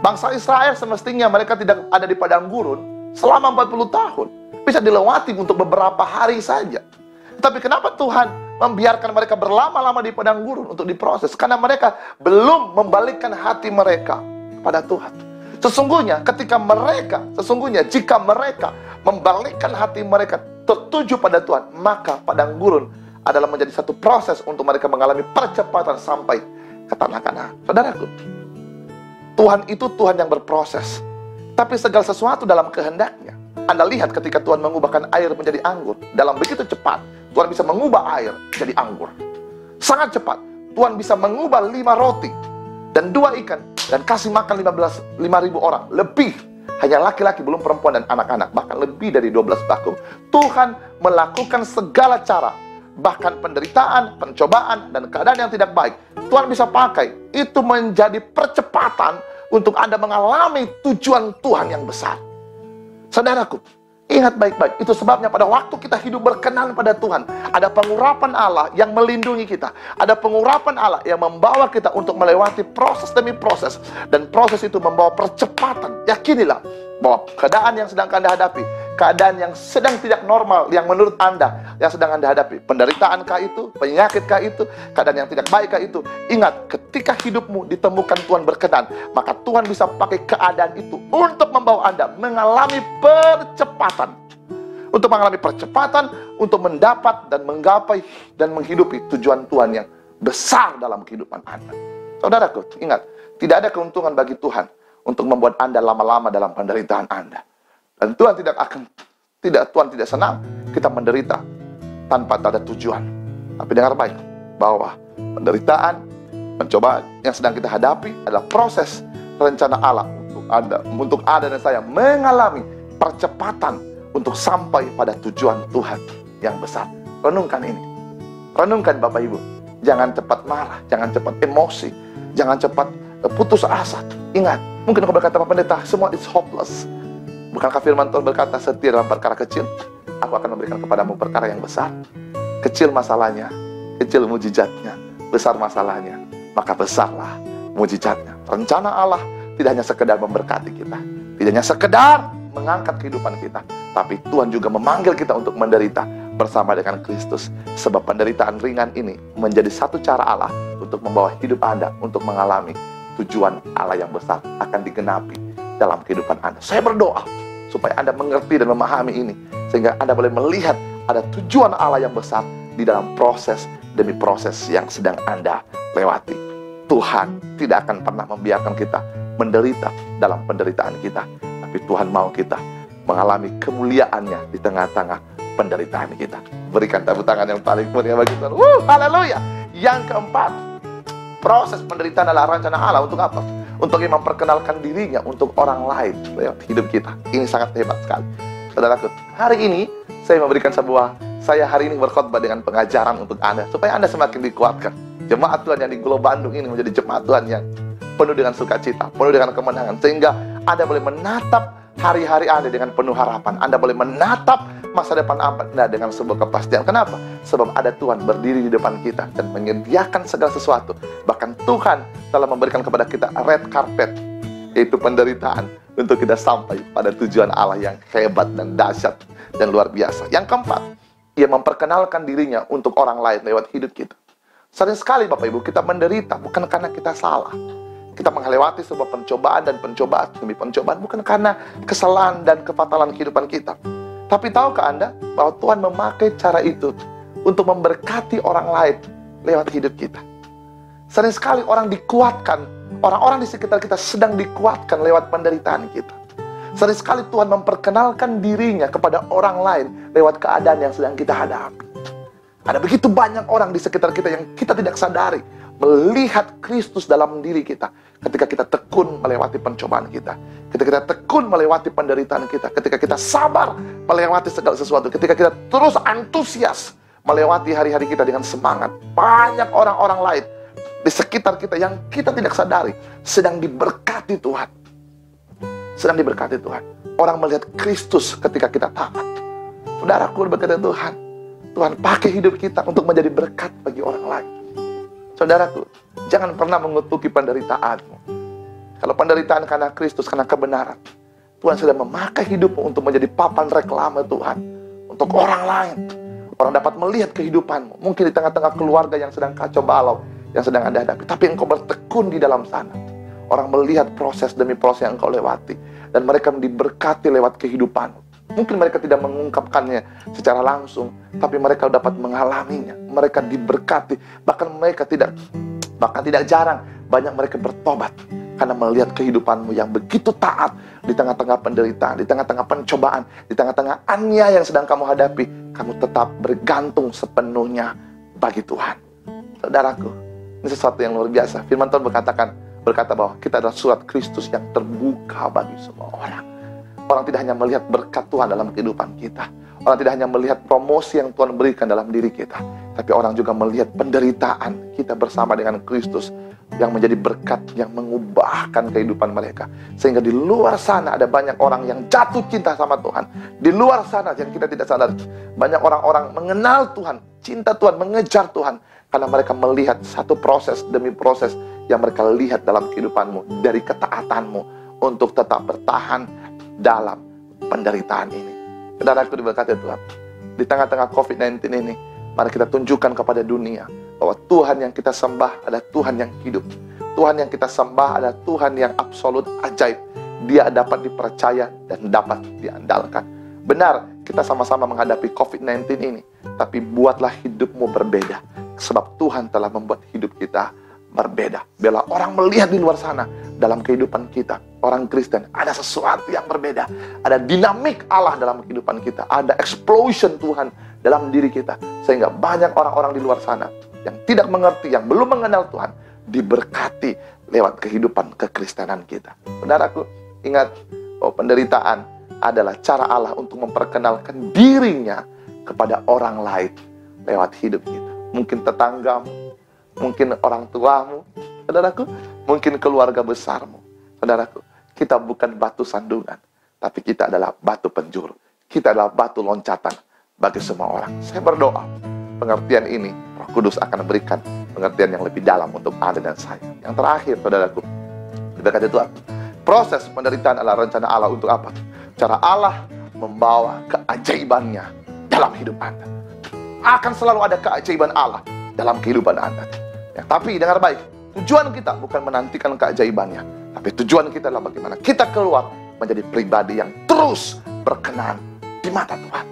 bangsa Israel semestinya mereka tidak ada di padang gurun selama 40 tahun. Bisa dilewati untuk beberapa hari saja. Tapi kenapa Tuhan membiarkan mereka berlama-lama di padang gurun untuk diproses? Karena mereka belum membalikkan hati mereka pada Tuhan. Sesungguhnya jika mereka membalikkan hati mereka tertuju pada Tuhan, maka padang gurun adalah menjadi satu proses untuk mereka mengalami percepatan sampai ke tanah Kanaan. Saudaraku, Tuhan itu Tuhan yang berproses, tapi segala sesuatu dalam kehendaknya. Anda lihat ketika Tuhan mengubahkan air menjadi anggur, dalam begitu cepat Tuhan bisa mengubah air jadi anggur. Sangat cepat. Tuhan bisa mengubah 5 roti dan 2 ikan dan kasih makan 5.000 orang. Lebih. Hanya laki-laki, belum perempuan dan anak-anak. Bahkan lebih dari 12 bakung. Tuhan melakukan segala cara. Bahkan penderitaan, pencobaan, dan keadaan yang tidak baik. Tuhan bisa pakai. Itu menjadi percepatan untuk Anda mengalami tujuan Tuhan yang besar. Saudaraku, ingat baik-baik. Itu sebabnya pada waktu kita hidup berkenan pada Tuhan, ada pengurapan Allah yang melindungi kita. Ada pengurapan Allah yang membawa kita untuk melewati proses demi proses. Dan proses itu membawa percepatan. Yakinilah bahwa keadaan yang sedang Anda hadapi, keadaan yang sedang tidak normal, yang menurut Anda, yang sedang Anda hadapi, penderitaankah itu, penyakitkah itu, keadaan yang tidak baikkah itu, ingat, ketika hidupmu ditemukan Tuhan berkenan, maka Tuhan bisa pakai keadaan itu untuk membawa Anda mengalami percepatan. Untuk mengalami percepatan, untuk mendapat dan menggapai dan menghidupi tujuan Tuhan yang besar dalam kehidupan Anda. Saudaraku, ingat, tidak ada keuntungan bagi Tuhan untuk membuat Anda lama-lama dalam penderitaan Anda. Dan Tuhan tidak senang kita menderita tanpa ada tujuan. Tapi dengar baik, bahwa penderitaan, pencobaan yang sedang kita hadapi adalah proses rencana Allah untuk Anda dan saya mengalami percepatan untuk sampai pada tujuan Tuhan yang besar. Renungkan ini. Renungkan Bapak Ibu. Jangan cepat marah, jangan cepat emosi, jangan cepat putus asa. Ingat, mungkin kalau berkata Pak Pendeta, semua is hopeless. Bukankah firman Tuhan berkata, setia dalam perkara kecil, aku akan memberikan kepadamu perkara yang besar. Kecil masalahnya, kecil mujizatnya, besar masalahnya, maka besarlah mujizatnya. Rencana Allah tidak hanya sekedar memberkati kita, tidak hanya sekedar mengangkat kehidupan kita, tapi Tuhan juga memanggil kita untuk menderita bersama dengan Kristus. Sebab penderitaan ringan ini menjadi satu cara Allah untuk membawa hidup Anda untuk mengalami tujuan Allah yang besar akan digenapi dalam kehidupan Anda. Saya berdoa supaya Anda mengerti dan memahami ini, sehingga Anda boleh melihat ada tujuan Allah yang besar di dalam proses demi proses yang sedang Anda lewati. Tuhan tidak akan pernah membiarkan kita menderita dalam penderitaan kita, tapi Tuhan mau kita mengalami kemuliaannya di tengah-tengah penderitaan kita. Berikan tepuk tangan yang paling meriah bagi Tuhan. Haleluya. Yang keempat, proses penderitaan adalah rencana Allah untuk apa? Untuk memperkenalkan dirinya untuk orang lain lewat hidup kita. Ini sangat hebat sekali. Saudaraku, hari ini saya hari ini berkhotbah dengan pengajaran untuk Anda, supaya Anda semakin dikuatkan. Jemaat Tuhan yang di Glo Bandung ini menjadi jemaat Tuhan yang penuh dengan sukacita, penuh dengan kemenangan, sehingga Anda boleh menatap hari-hari Anda dengan penuh harapan. Anda boleh menatap masa depan Anda dengan sebuah kepastian. Kenapa? Sebab ada Tuhan berdiri di depan kita dan menyediakan segala sesuatu. Bahkan Tuhan telah memberikan kepada kita red carpet, yaitu penderitaan, untuk kita sampai pada tujuan Allah yang hebat dan dahsyat dan luar biasa. Yang keempat, Ia memperkenalkan dirinya untuk orang lain lewat hidup kita. Sering sekali Bapak Ibu kita menderita bukan karena kita salah. Kita melewati sebuah pencobaan dan pencobaan demi pencobaan bukan karena kesalahan dan kefatalan kehidupan kita. Tapi tahukah Anda bahwa Tuhan memakai cara itu untuk memberkati orang lain lewat hidup kita. Sering sekali orang dikuatkan, orang-orang di sekitar kita sedang dikuatkan lewat penderitaan kita. Sering sekali Tuhan memperkenalkan dirinya kepada orang lain lewat keadaan yang sedang kita hadapi. Ada begitu banyak orang di sekitar kita yang kita tidak sadari melihat Kristus dalam diri kita ketika kita tekun melewati pencobaan kita, ketika kita tekun melewati penderitaan kita, ketika kita sabar melewati segala sesuatu, ketika kita terus antusias melewati hari-hari kita dengan semangat. Banyak orang-orang lain di sekitar kita yang kita tidak sadari sedang diberkati Tuhan. Sedang diberkati Tuhan. Orang melihat Kristus ketika kita taat. Saudaraku, berkata Tuhan, Tuhan pakai hidup kita untuk menjadi berkat bagi orang lain. Saudaraku, jangan pernah mengutuki penderitaanmu. Kalau penderitaan karena Kristus, karena kebenaran, Tuhan sudah memakai hidupmu untuk menjadi papan reklame Tuhan untuk orang lain. Orang dapat melihat kehidupanmu, mungkin di tengah-tengah keluarga yang sedang kacau balau, yang sedang Anda hadapi, tapi engkau bertekun di dalam sana. Orang melihat proses demi proses yang engkau lewati, dan mereka diberkati lewat kehidupanmu. Mungkin mereka tidak mengungkapkannya secara langsung, tapi mereka dapat mengalaminya. Mereka diberkati, bahkan tidak jarang banyak mereka bertobat karena melihat kehidupanmu yang begitu taat di tengah-tengah penderitaan, di tengah-tengah pencobaan, di tengah-tengah aniaya yang sedang kamu hadapi. Kamu tetap bergantung sepenuhnya bagi Tuhan. Saudaraku, ini sesuatu yang luar biasa. Firman Tuhan berkata bahwa kita adalah surat Kristus yang terbuka bagi semua orang. Orang tidak hanya melihat berkat Tuhan dalam kehidupan kita. Orang tidak hanya melihat promosi yang Tuhan berikan dalam diri kita, tapi orang juga melihat penderitaan kita bersama dengan Kristus yang menjadi berkat yang mengubahkan kehidupan mereka. Sehingga di luar sana ada banyak orang yang jatuh cinta sama Tuhan. Di luar sana yang kita tidak sadar, banyak orang-orang mengenal Tuhan, cinta Tuhan, mengejar Tuhan, karena mereka melihat satu proses demi proses yang mereka lihat dalam kehidupanmu, dari ketaatanmu untuk tetap bertahan dalam penderitaan ini. Saudaraku diberkati Tuhan, di tengah-tengah COVID-19 ini, mari kita tunjukkan kepada dunia bahwa Tuhan yang kita sembah adalah Tuhan yang hidup. Tuhan yang kita sembah adalah Tuhan yang absolut ajaib. Dia dapat dipercaya dan dapat diandalkan. Benar, kita sama-sama menghadapi COVID-19 ini, tapi buatlah hidupmu berbeda, sebab Tuhan telah membuat hidup kita berbeda. Bila orang melihat di luar sana, dalam kehidupan kita, orang Kristen, ada sesuatu yang berbeda. Ada dinamik Allah dalam kehidupan kita. Ada explosion Tuhan dalam diri kita. Sehingga banyak orang-orang di luar sana yang tidak mengerti, yang belum mengenal Tuhan, diberkati lewat kehidupan kekristenan kita. Saudaraku, ingat bahwa penderitaan adalah cara Allah untuk memperkenalkan dirinya kepada orang lain lewat hidup kita. Mungkin tetanggamu, mungkin orang tuamu, saudaraku, mungkin keluarga besarmu. Saudaraku, kita bukan batu sandungan, tapi kita adalah batu penjuru. Kita adalah batu loncatan bagi semua orang. Saya berdoa, pengertian ini Roh Kudus akan memberikan pengertian yang lebih dalam untuk Anda dan saya. Yang terakhir, saudaraku, diberkati Tuhan, proses penderitaan adalah rencana Allah untuk apa? Cara Allah membawa keajaibannya dalam hidup Anda. Akan selalu ada keajaiban Allah dalam kehidupan Anda. Ya, tapi dengar baik, tujuan kita bukan menantikan keajaibannya, tapi tujuan kita adalah bagaimana kita keluar menjadi pribadi yang terus berkenan di mata Tuhan.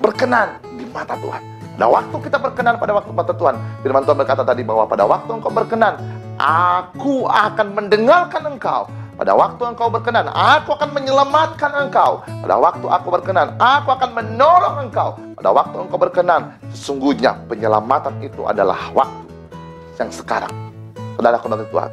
Berkenan di mata Tuhan. Pada waktu kita berkenan pada waktu mata Tuhan, firman Tuhan berkata tadi bahwa pada waktu engkau berkenan, aku akan mendengarkan engkau. Pada waktu engkau berkenan, aku akan menyelamatkan engkau. Pada waktu aku berkenan, aku akan menolong engkau. Pada waktu engkau berkenan, sesungguhnya penyelamatan itu adalah waktu yang sekarang. Saudara-saudara Tuhan,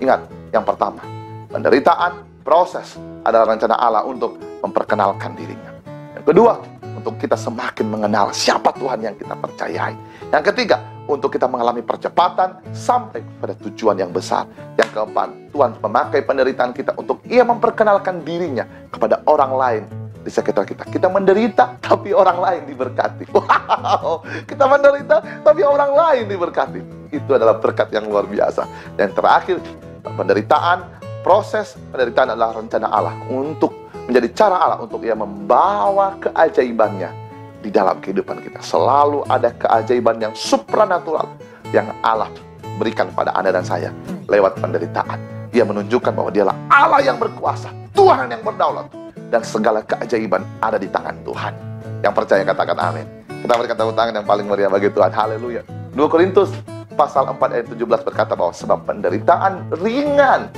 ingat, yang pertama, penderitaan, proses adalah rencana Allah untuk memperkenalkan dirinya. Yang kedua, untuk kita semakin mengenal siapa Tuhan yang kita percayai. Yang ketiga, untuk kita mengalami percepatan sampai pada tujuan yang besar. Yang keempat, Tuhan memakai penderitaan kita untuk Ia memperkenalkan dirinya kepada orang lain di sekitar kita. Kita menderita, tapi orang lain diberkati. Wow, kita menderita, tapi orang lain diberkati. Itu adalah berkat yang luar biasa. Dan terakhir, penderitaan, proses penderitaan adalah rencana Allah untuk menjadi cara Allah untuk Ia membawa keajaibannya di dalam kehidupan kita. Selalu ada keajaiban yang supranatural yang Allah berikan pada Anda dan saya lewat penderitaan. Dia menunjukkan bahwa Dialah Allah yang berkuasa, Tuhan yang berdaulat, dan segala keajaiban ada di tangan Tuhan. Yang percaya katakan amin. Kita berikan tepuk tangan yang paling meriah bagi Tuhan. Haleluya. 2 Korintus pasal 4 ayat 17 berkata bahwa sebab penderitaan ringan.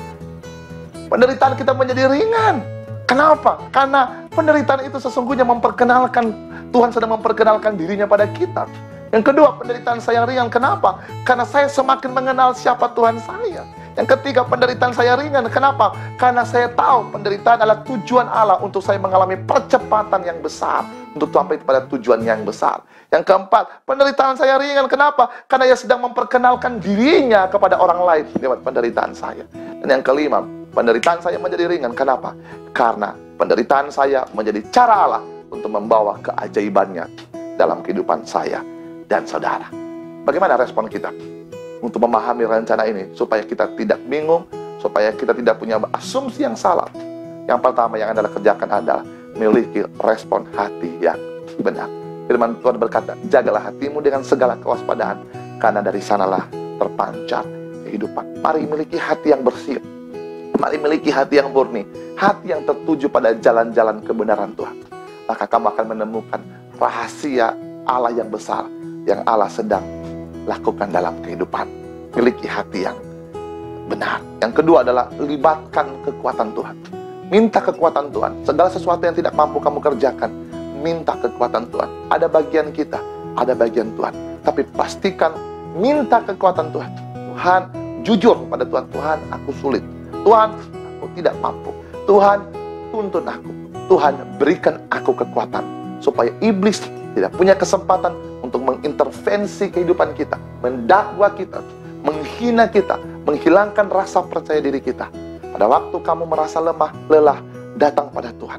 Penderitaan kita menjadi ringan. Kenapa? Karena penderitaan itu sesungguhnya memperkenalkan, Tuhan sedang memperkenalkan dirinya pada kita. Yang kedua, penderitaan saya ringan. Kenapa? Karena saya semakin mengenal siapa Tuhan saya. Yang ketiga, penderitaan saya ringan. Kenapa? Karena saya tahu penderitaan adalah tujuan Allah untuk saya mengalami percepatan yang besar, untuk sampai pada tujuan yang besar. Yang keempat, penderitaan saya ringan. Kenapa? Karena Ia sedang memperkenalkan dirinya kepada orang lain lewat penderitaan saya. Dan yang kelima, penderitaan saya menjadi ringan. Kenapa? Karena penderitaan saya menjadi cara Allah untuk membawa keajaibannya dalam kehidupan saya dan saudara. Bagaimana respon kita untuk memahami rencana ini supaya kita tidak bingung, supaya kita tidak punya asumsi yang salah? Yang pertama yang Anda kerjakan adalah memiliki respon hati yang benar. Firman Tuhan berkata, jagalah hatimu dengan segala kewaspadaan, karena dari sanalah terpancar kehidupan. Mari miliki hati yang bersih. Mari miliki hati yang murni, hati yang tertuju pada jalan-jalan kebenaran Tuhan. Maka kamu akan menemukan rahasia Allah yang besar yang Allah sedang lakukan dalam kehidupan. Miliki hati yang benar. Yang kedua adalah libatkan kekuatan Tuhan. Minta kekuatan Tuhan. Segala sesuatu yang tidak mampu kamu kerjakan, minta kekuatan Tuhan. Ada bagian kita, ada bagian Tuhan. Tapi pastikan minta kekuatan Tuhan. Tuhan, jujur pada Tuhan. Tuhan, aku sulit. Tuhan, aku tidak mampu. Tuhan, tuntun aku. Tuhan, berikan aku kekuatan supaya iblis tidak punya kesempatan untuk mengintervensi kehidupan kita, mendakwa kita, menghina kita, menghilangkan rasa percaya diri kita. Pada waktu kamu merasa lemah, lelah, datang pada Tuhan.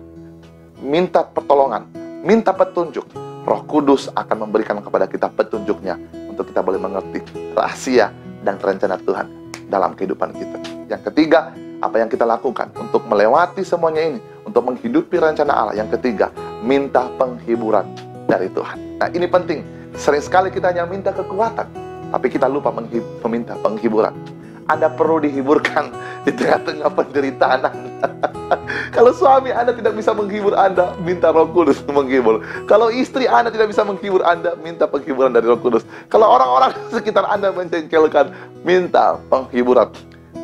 Minta pertolongan, minta petunjuk. Roh Kudus akan memberikan kepada kita petunjuknya untuk kita boleh mengerti rahasia dan rencana Tuhan dalam kehidupan kita. Yang ketiga, apa yang kita lakukan untuk melewati semuanya ini, untuk menghidupi rencana Allah. Yang ketiga, minta penghiburan dari Tuhan. Nah, ini penting. Sering sekali kita hanya minta kekuatan, tapi kita lupa meminta penghiburan. Anda perlu dihiburkan di tengah-tengah penderitaan Anda. Kalau suami Anda tidak bisa menghibur Anda, minta Roh Kudus menghibur. Kalau istri Anda tidak bisa menghibur Anda, minta penghiburan dari Roh Kudus. Kalau orang-orang sekitar Anda mencengkelkan, minta penghiburan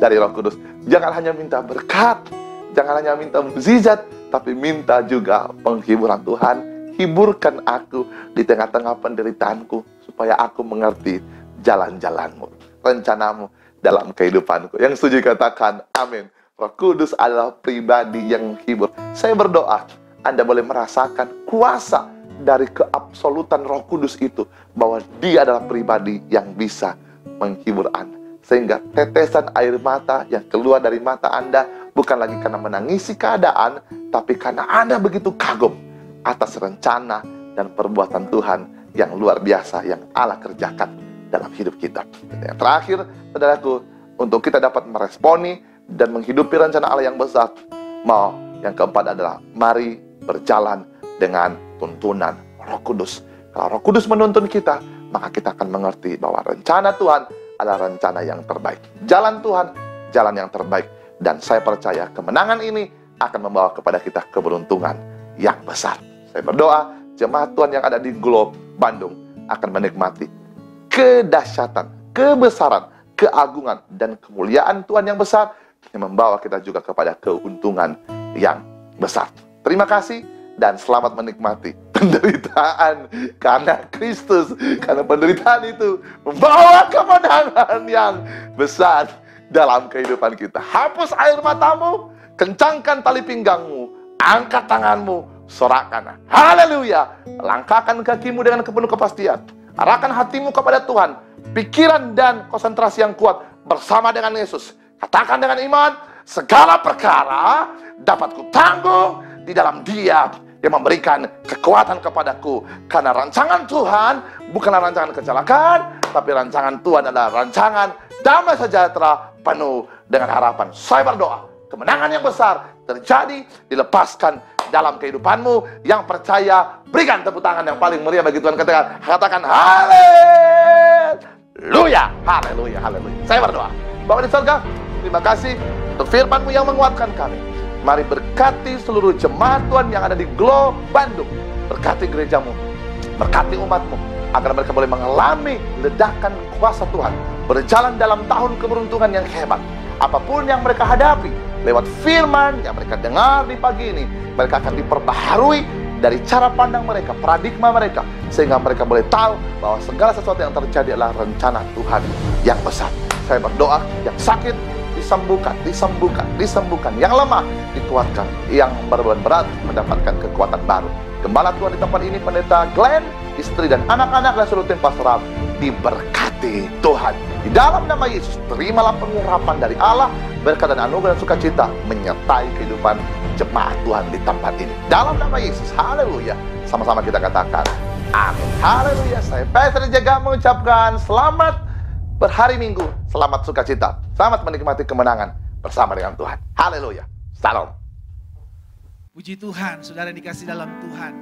dari Roh Kudus. Jangan hanya minta berkat, jangan hanya minta mukjizat, tapi minta juga penghiburan. Tuhan, hiburkan aku di tengah-tengah penderitaanku, supaya aku mengerti jalan-jalanmu, rencanamu dalam kehidupanku. Yang setuju katakan amin. Roh Kudus adalah pribadi yang menghibur. Saya berdoa Anda boleh merasakan kuasa dari keabsolutan Roh Kudus itu, bahwa Dia adalah pribadi yang bisa menghibur Anda. Sehingga tetesan air mata yang keluar dari mata Anda bukan lagi karena menangisi keadaan, tapi karena Anda begitu kagum atas rencana dan perbuatan Tuhan yang luar biasa yang Allah kerjakan dalam hidup kita. Yang terakhir, saudaraku, untuk kita dapat meresponi dan menghidupi rencana Allah yang besar, yang keempat adalah mari berjalan dengan tuntunan Roh Kudus. Kalau Roh Kudus menuntun kita, maka kita akan mengerti bahwa rencana Tuhan adalah rencana yang terbaik. Jalan Tuhan, jalan yang terbaik. Dan saya percaya kemenangan ini akan membawa kepada kita keberuntungan yang besar. Saya berdoa, jemaat Tuhan yang ada di Globe Bandung akan menikmati kedahsyatan, kebesaran, keagungan, dan kemuliaan Tuhan yang besar yang membawa kita juga kepada keuntungan yang besar. Terima kasih dan selamat menikmati penderitaan karena Kristus. Karena penderitaan itu membawa kemenangan yang besar dalam kehidupan kita. Hapus air matamu, kencangkan tali pinggangmu, angkat tanganmu, sorakkan haleluya. Langkahkan kakimu dengan penuh kepastian. Arahkan hatimu kepada Tuhan. Pikiran dan konsentrasi yang kuat bersama dengan Yesus. Katakan dengan iman, segala perkara dapat kutanggung di dalam Dia yang memberikan kekuatan kepadaku. Karena rancangan Tuhan bukanlah rancangan kecelakaan, tapi rancangan Tuhan adalah rancangan damai sejahtera penuh dengan harapan. Saya berdoa, kemenangan yang besar terjadi, dilepaskan dalam kehidupanmu. Yang percaya, berikan tepuk tangan yang paling meriah bagi Tuhan. Katakan haleluya, haleluya, haleluya. Saya berdoa, Bapa di surga, terima kasih untuk firman-Mu yang menguatkan kami. Mari berkati seluruh jemaat Tuhan yang ada di Globe Bandung. Berkati gerejamu, berkati umatmu, agar mereka boleh mengalami ledakan kuasa Tuhan. Berjalan dalam tahun keberuntungan yang hebat. Apapun yang mereka hadapi, lewat firman yang mereka dengar di pagi ini, mereka akan diperbaharui dari cara pandang mereka, paradigma mereka, sehingga mereka boleh tahu bahwa segala sesuatu yang terjadi adalah rencana Tuhan yang besar. Saya berdoa, yang sakit disembuhkan, disembuhkan, disembuhkan. Yang lemah dikuatkan, yang berbeban berat mendapatkan kekuatan baru. Gembala Tuhan di tempat ini, Pendeta Glenn, istri dan anak-anak dan seluruh tim pastoral diberkati Tuhan. Di dalam nama Yesus, terimalah pengurapan dari Allah, berkat dan anugerah dan sukacita menyertai kehidupan jemaat Tuhan di tempat ini. Dalam nama Yesus, haleluya. Sama-sama kita katakan, amin. Haleluya. Saya Pastor Jaga mengucapkan selamat berhari Minggu, selamat sukacita, selamat menikmati kemenangan bersama dengan Tuhan. Haleluya. Salam. Puji Tuhan, saudara yang dikasih dalam Tuhan.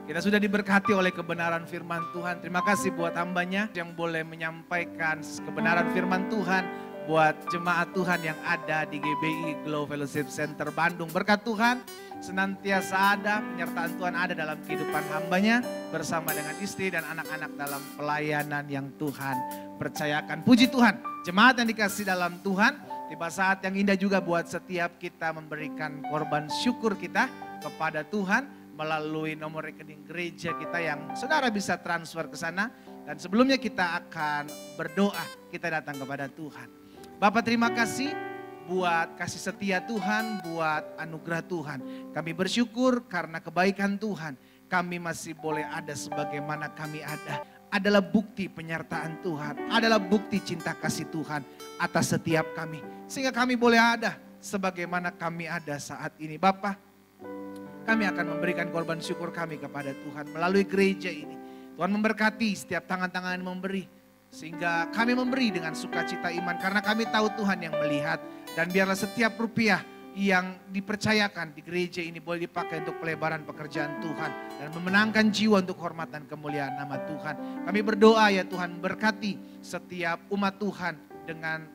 Kita sudah diberkati oleh kebenaran firman Tuhan. Terima kasih buat hambanya yang boleh menyampaikan kebenaran firman Tuhan buat jemaat Tuhan yang ada di GBI Globe Fellowship Center Bandung. Berkat Tuhan senantiasa ada, penyertaan Tuhan ada dalam kehidupan hambanya bersama dengan istri dan anak-anak dalam pelayanan yang Tuhan percayakan. Puji Tuhan, jemaat yang dikasih dalam Tuhan, tiba saat yang indah juga buat setiap kita memberikan korban syukur kita kepada Tuhan melalui nomor rekening gereja kita yang saudara bisa transfer ke sana. Dan sebelumnya kita akan berdoa, kita datang kepada Tuhan. Bapak, terima kasih buat kasih setia Tuhan, buat anugerah Tuhan. Kami bersyukur karena kebaikan Tuhan. Kami masih boleh ada sebagaimana kami ada. Adalah bukti penyertaan Tuhan, adalah bukti cinta kasih Tuhan atas setiap kami. Sehingga kami boleh ada sebagaimana kami ada saat ini. Bapak, kami akan memberikan korban syukur kami kepada Tuhan melalui gereja ini. Tuhan memberkati setiap tangan-tangan yang memberi. Sehingga kami memberi dengan sukacita iman karena kami tahu Tuhan yang melihat. Dan biarlah setiap rupiah yang dipercayakan di gereja ini boleh dipakai untuk pelebaran pekerjaan Tuhan. Dan memenangkan jiwa untuk hormat dan kemuliaan nama Tuhan. Kami berdoa ya Tuhan, berkati setiap umat Tuhan dengan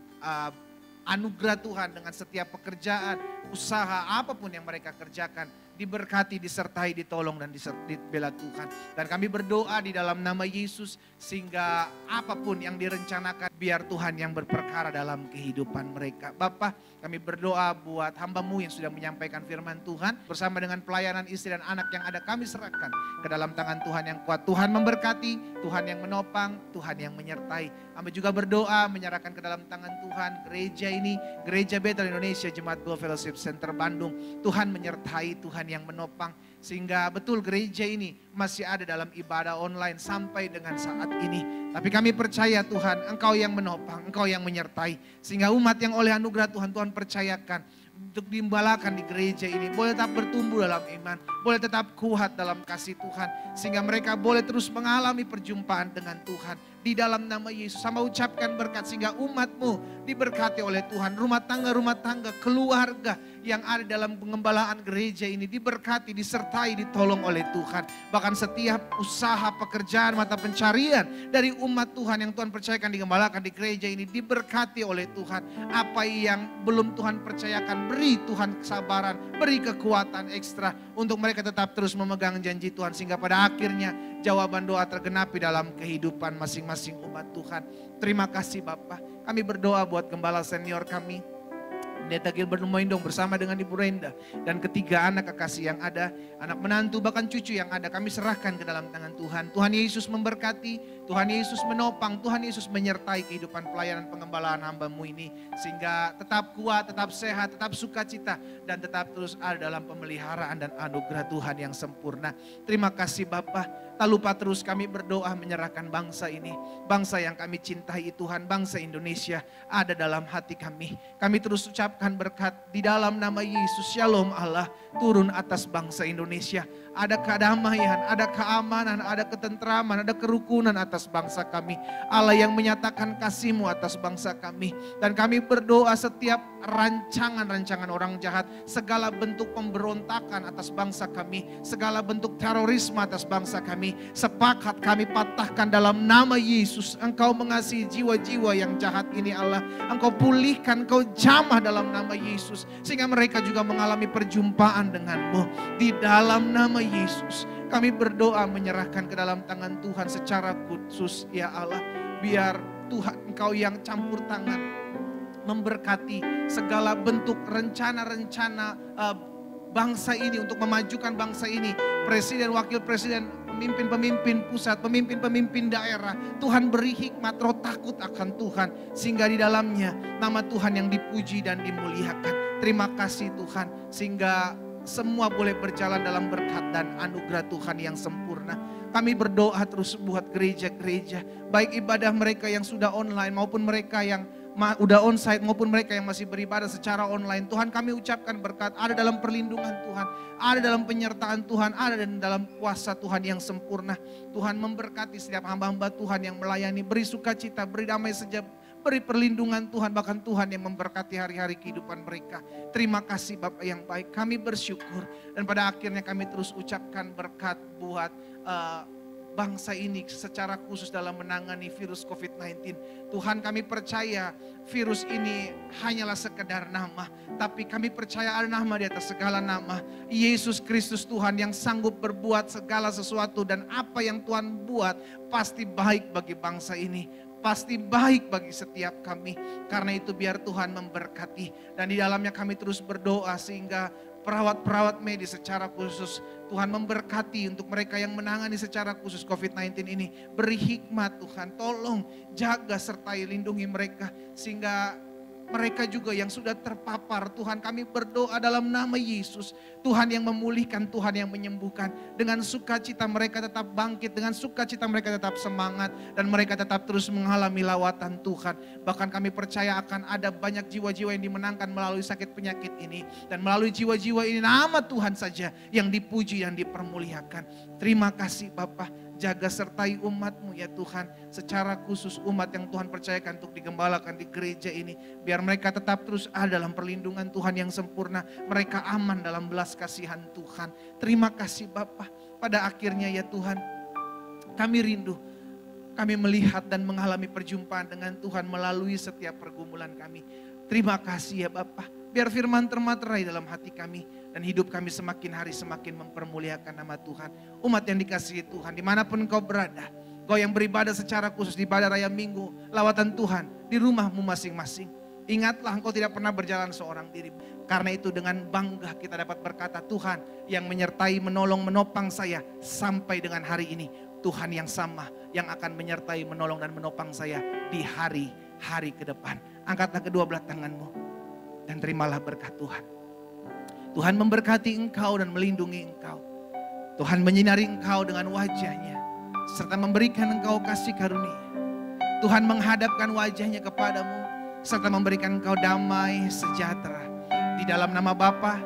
anugerah Tuhan, dengan setiap pekerjaan, usaha, apapun yang mereka kerjakan. Diberkati, disertai, ditolong, dan dibela Tuhan. Dan kami berdoa di dalam nama Yesus, sehingga apapun yang direncanakan, biar Tuhan yang berperkara dalam kehidupan mereka. Bapa, kami berdoa buat hamba-Mu yang sudah menyampaikan firman Tuhan, bersama dengan pelayanan istri dan anak yang ada, kami serahkan ke dalam tangan Tuhan yang kuat. Tuhan memberkati, Tuhan yang menopang, Tuhan yang menyertai. Kami juga berdoa, menyerahkan ke dalam tangan Tuhan gereja ini, Gereja Bethel Indonesia, Jemaat Globe Fellowship Center Bandung. Tuhan menyertai, Tuhan yang menopang, sehingga betul gereja ini masih ada dalam ibadah online sampai dengan saat ini. Tapi kami percaya Tuhan, Engkau yang menopang, Engkau yang menyertai, sehingga umat yang oleh anugerah Tuhan, Tuhan percayakan untuk diimbalakan di gereja ini boleh tetap bertumbuh dalam iman, boleh tetap kuat dalam kasih Tuhan, sehingga mereka boleh terus mengalami perjumpaan dengan Tuhan. Di dalam nama Yesus, sama ucapkan berkat sehingga umat-Mu diberkati oleh Tuhan. Rumah tangga, keluarga yang ada dalam pengembalaan gereja ini diberkati, disertai, ditolong oleh Tuhan. Bahkan setiap usaha, pekerjaan, mata pencarian dari umat Tuhan yang Tuhan percayakan digembalakan di gereja ini diberkati oleh Tuhan. Apa yang belum Tuhan percayakan, beri Tuhan kesabaran, beri kekuatan ekstra untuk mereka tetap terus memegang janji Tuhan. Sehingga pada akhirnya jawaban doa tergenapi dalam kehidupan masing-masing umat Tuhan. Terima kasih Bapa. Kami berdoa buat gembala senior kami, Pendeta Gilbert Lumoindong bersama dengan Ibu Renda dan ketiga anak kekasih yang ada, anak menantu bahkan cucu yang ada, kami serahkan ke dalam tangan Tuhan. Tuhan Yesus memberkati, Tuhan Yesus menopang, Tuhan Yesus menyertai kehidupan pelayanan pengembalaan hamba-Mu ini. Sehingga tetap kuat, tetap sehat, tetap sukacita dan tetap terus ada dalam pemeliharaan dan anugerah Tuhan yang sempurna. Terima kasih Bapa. Tak lupa terus kami berdoa menyerahkan bangsa ini. Bangsa yang kami cintai Tuhan, bangsa Indonesia ada dalam hati kami. Kami terus ucapkan berkat di dalam nama Yesus. Shalom Allah turun atas bangsa Indonesia. Ada kedamaian, ada keamanan, ada ketentraman, ada kerukunan atas bangsa kami. Allah yang menyatakan kasih-Mu atas bangsa kami. Dan kami berdoa setiap rancangan-rancangan orang jahat, segala bentuk pemberontakan atas bangsa kami, segala bentuk terorisme atas bangsa kami, sepakat kami patahkan dalam nama Yesus. Engkau mengasihi jiwa-jiwa yang jahat ini Allah. Engkau pulihkan, Engkau jamah dalam nama Yesus. Sehingga mereka juga mengalami perjumpaan dengan-Mu. Di dalam nama Yesus kami berdoa menyerahkan ke dalam tangan Tuhan secara khusus ya Allah. Biar Tuhan Engkau yang campur tangan memberkati segala bentuk rencana-rencana bangsa ini untuk memajukan bangsa ini. Presiden, wakil presiden, pemimpin-pemimpin pusat, pemimpin-pemimpin daerah. Tuhan beri hikmat, roh takut akan Tuhan. Sehingga di dalamnya nama Tuhan yang dipuji dan dimuliakan. Terima kasih Tuhan. Sehingga semua boleh berjalan dalam berkat dan anugerah Tuhan yang sempurna. Kami berdoa terus buat gereja-gereja. Baik ibadah mereka yang sudah online maupun mereka yang udah onsite maupun mereka yang masih beribadah secara online. Tuhan kami ucapkan berkat, ada dalam perlindungan Tuhan, ada dalam penyertaan Tuhan, ada dalam kuasa Tuhan yang sempurna. Tuhan memberkati setiap hamba-hamba Tuhan yang melayani, beri sukacita, beri damai sejahtera, beri perlindungan Tuhan, bahkan Tuhan yang memberkati hari-hari kehidupan mereka. Terima kasih Bapak yang baik, kami bersyukur. Dan pada akhirnya kami terus ucapkan berkat buat bangsa ini secara khusus dalam menangani virus COVID-19. Tuhan kami percaya virus ini hanyalah sekedar nama. Tapi kami percaya ada nama di atas segala nama. Yesus Kristus Tuhan yang sanggup berbuat segala sesuatu. Dan apa yang Tuhan buat pasti baik bagi bangsa ini. Pasti baik bagi setiap kami. Karena itu biar Tuhan memberkati. Dan di dalamnya kami terus berdoa sehingga perawat-perawat medis secara khusus Tuhan memberkati untuk mereka yang menangani secara khusus COVID-19 ini. Beri hikmat Tuhan, tolong jaga sertai lindungi mereka sehingga mereka juga yang sudah terpapar. Tuhan kami berdoa dalam nama Yesus. Tuhan yang memulihkan, Tuhan yang menyembuhkan. Dengan sukacita mereka tetap bangkit, dengan sukacita mereka tetap semangat. Dan mereka tetap terus mengalami lawatan Tuhan. Bahkan kami percaya akan ada banyak jiwa-jiwa yang dimenangkan melalui sakit penyakit ini. Dan melalui jiwa-jiwa ini nama Tuhan saja yang dipuji dan dipermuliakan. Terima kasih Bapak. Jaga sertai umat-Mu ya Tuhan. Secara khusus umat yang Tuhan percayakan untuk digembalakan di gereja ini. Biar mereka tetap terus ada dalam perlindungan Tuhan yang sempurna. Mereka aman dalam belas kasihan Tuhan. Terima kasih Bapa. Pada akhirnya ya Tuhan, kami rindu. Kami melihat dan mengalami perjumpaan dengan Tuhan melalui setiap pergumulan kami. Terima kasih ya Bapa. Biar firman termaterai dalam hati kami. Dan hidup kami semakin hari semakin mempermuliakan nama Tuhan. Umat yang dikasihi Tuhan, dimanapun engkau berada. Kau yang beribadah secara khusus di ibadah raya minggu, lawatan Tuhan di rumahmu masing-masing. Ingatlah engkau tidak pernah berjalan seorang diri. Karena itu dengan bangga kita dapat berkata, Tuhan yang menyertai, menolong, menopang saya sampai dengan hari ini. Tuhan yang sama yang akan menyertai, menolong dan menopang saya di hari-hari ke depan. Angkatlah kedua belah tanganmu dan terimalah berkat Tuhan. Tuhan memberkati engkau dan melindungi engkau. Tuhan menyinari engkau dengan wajahnya serta memberikan engkau kasih karunia. Tuhan menghadapkan wajahnya kepadamu serta memberikan engkau damai sejahtera. Di dalam nama Bapa,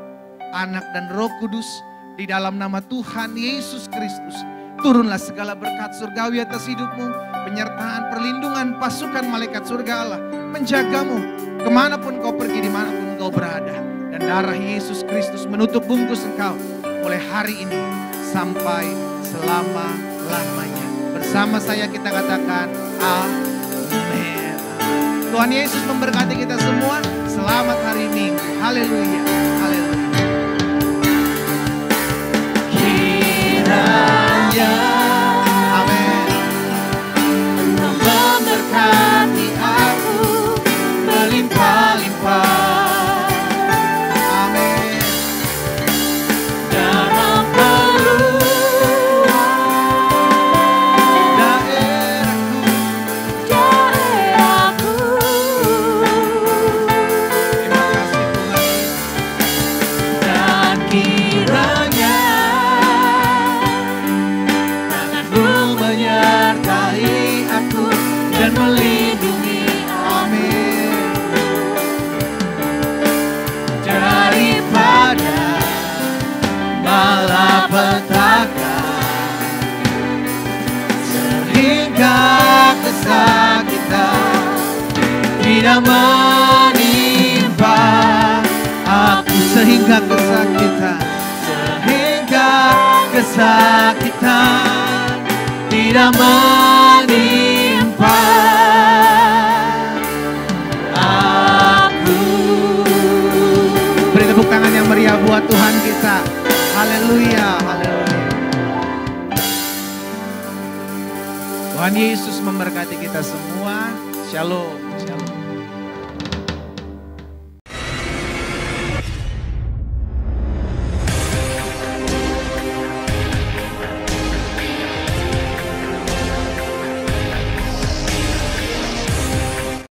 Anak dan Roh Kudus, di dalam nama Tuhan Yesus Kristus, turunlah segala berkat surgawi atas hidupmu, penyertaan, perlindungan pasukan malaikat surga Allah menjagamu kemanapun kau pergi, dimanapun kau berada. Dan darah Yesus Kristus menutup bungkus engkau mulai hari ini sampai selama-lamanya. Bersama saya kita katakan amin. Tuhan Yesus memberkati kita semua. Selamat hari Minggu. Haleluya. Haleluya. Kiranya amin. Engkau memberkati aku melimpah-limpah. Melindungi, amin, daripada malapetaka sehingga kesakitan tidak menimpa aku, sehingga kesakitan tidak menimpa aku. Beri tepuk tangan yang meriah buat Tuhan kita. Haleluya, haleluya. Tuhan Yesus memberkati kita semua. Shalom, shalom.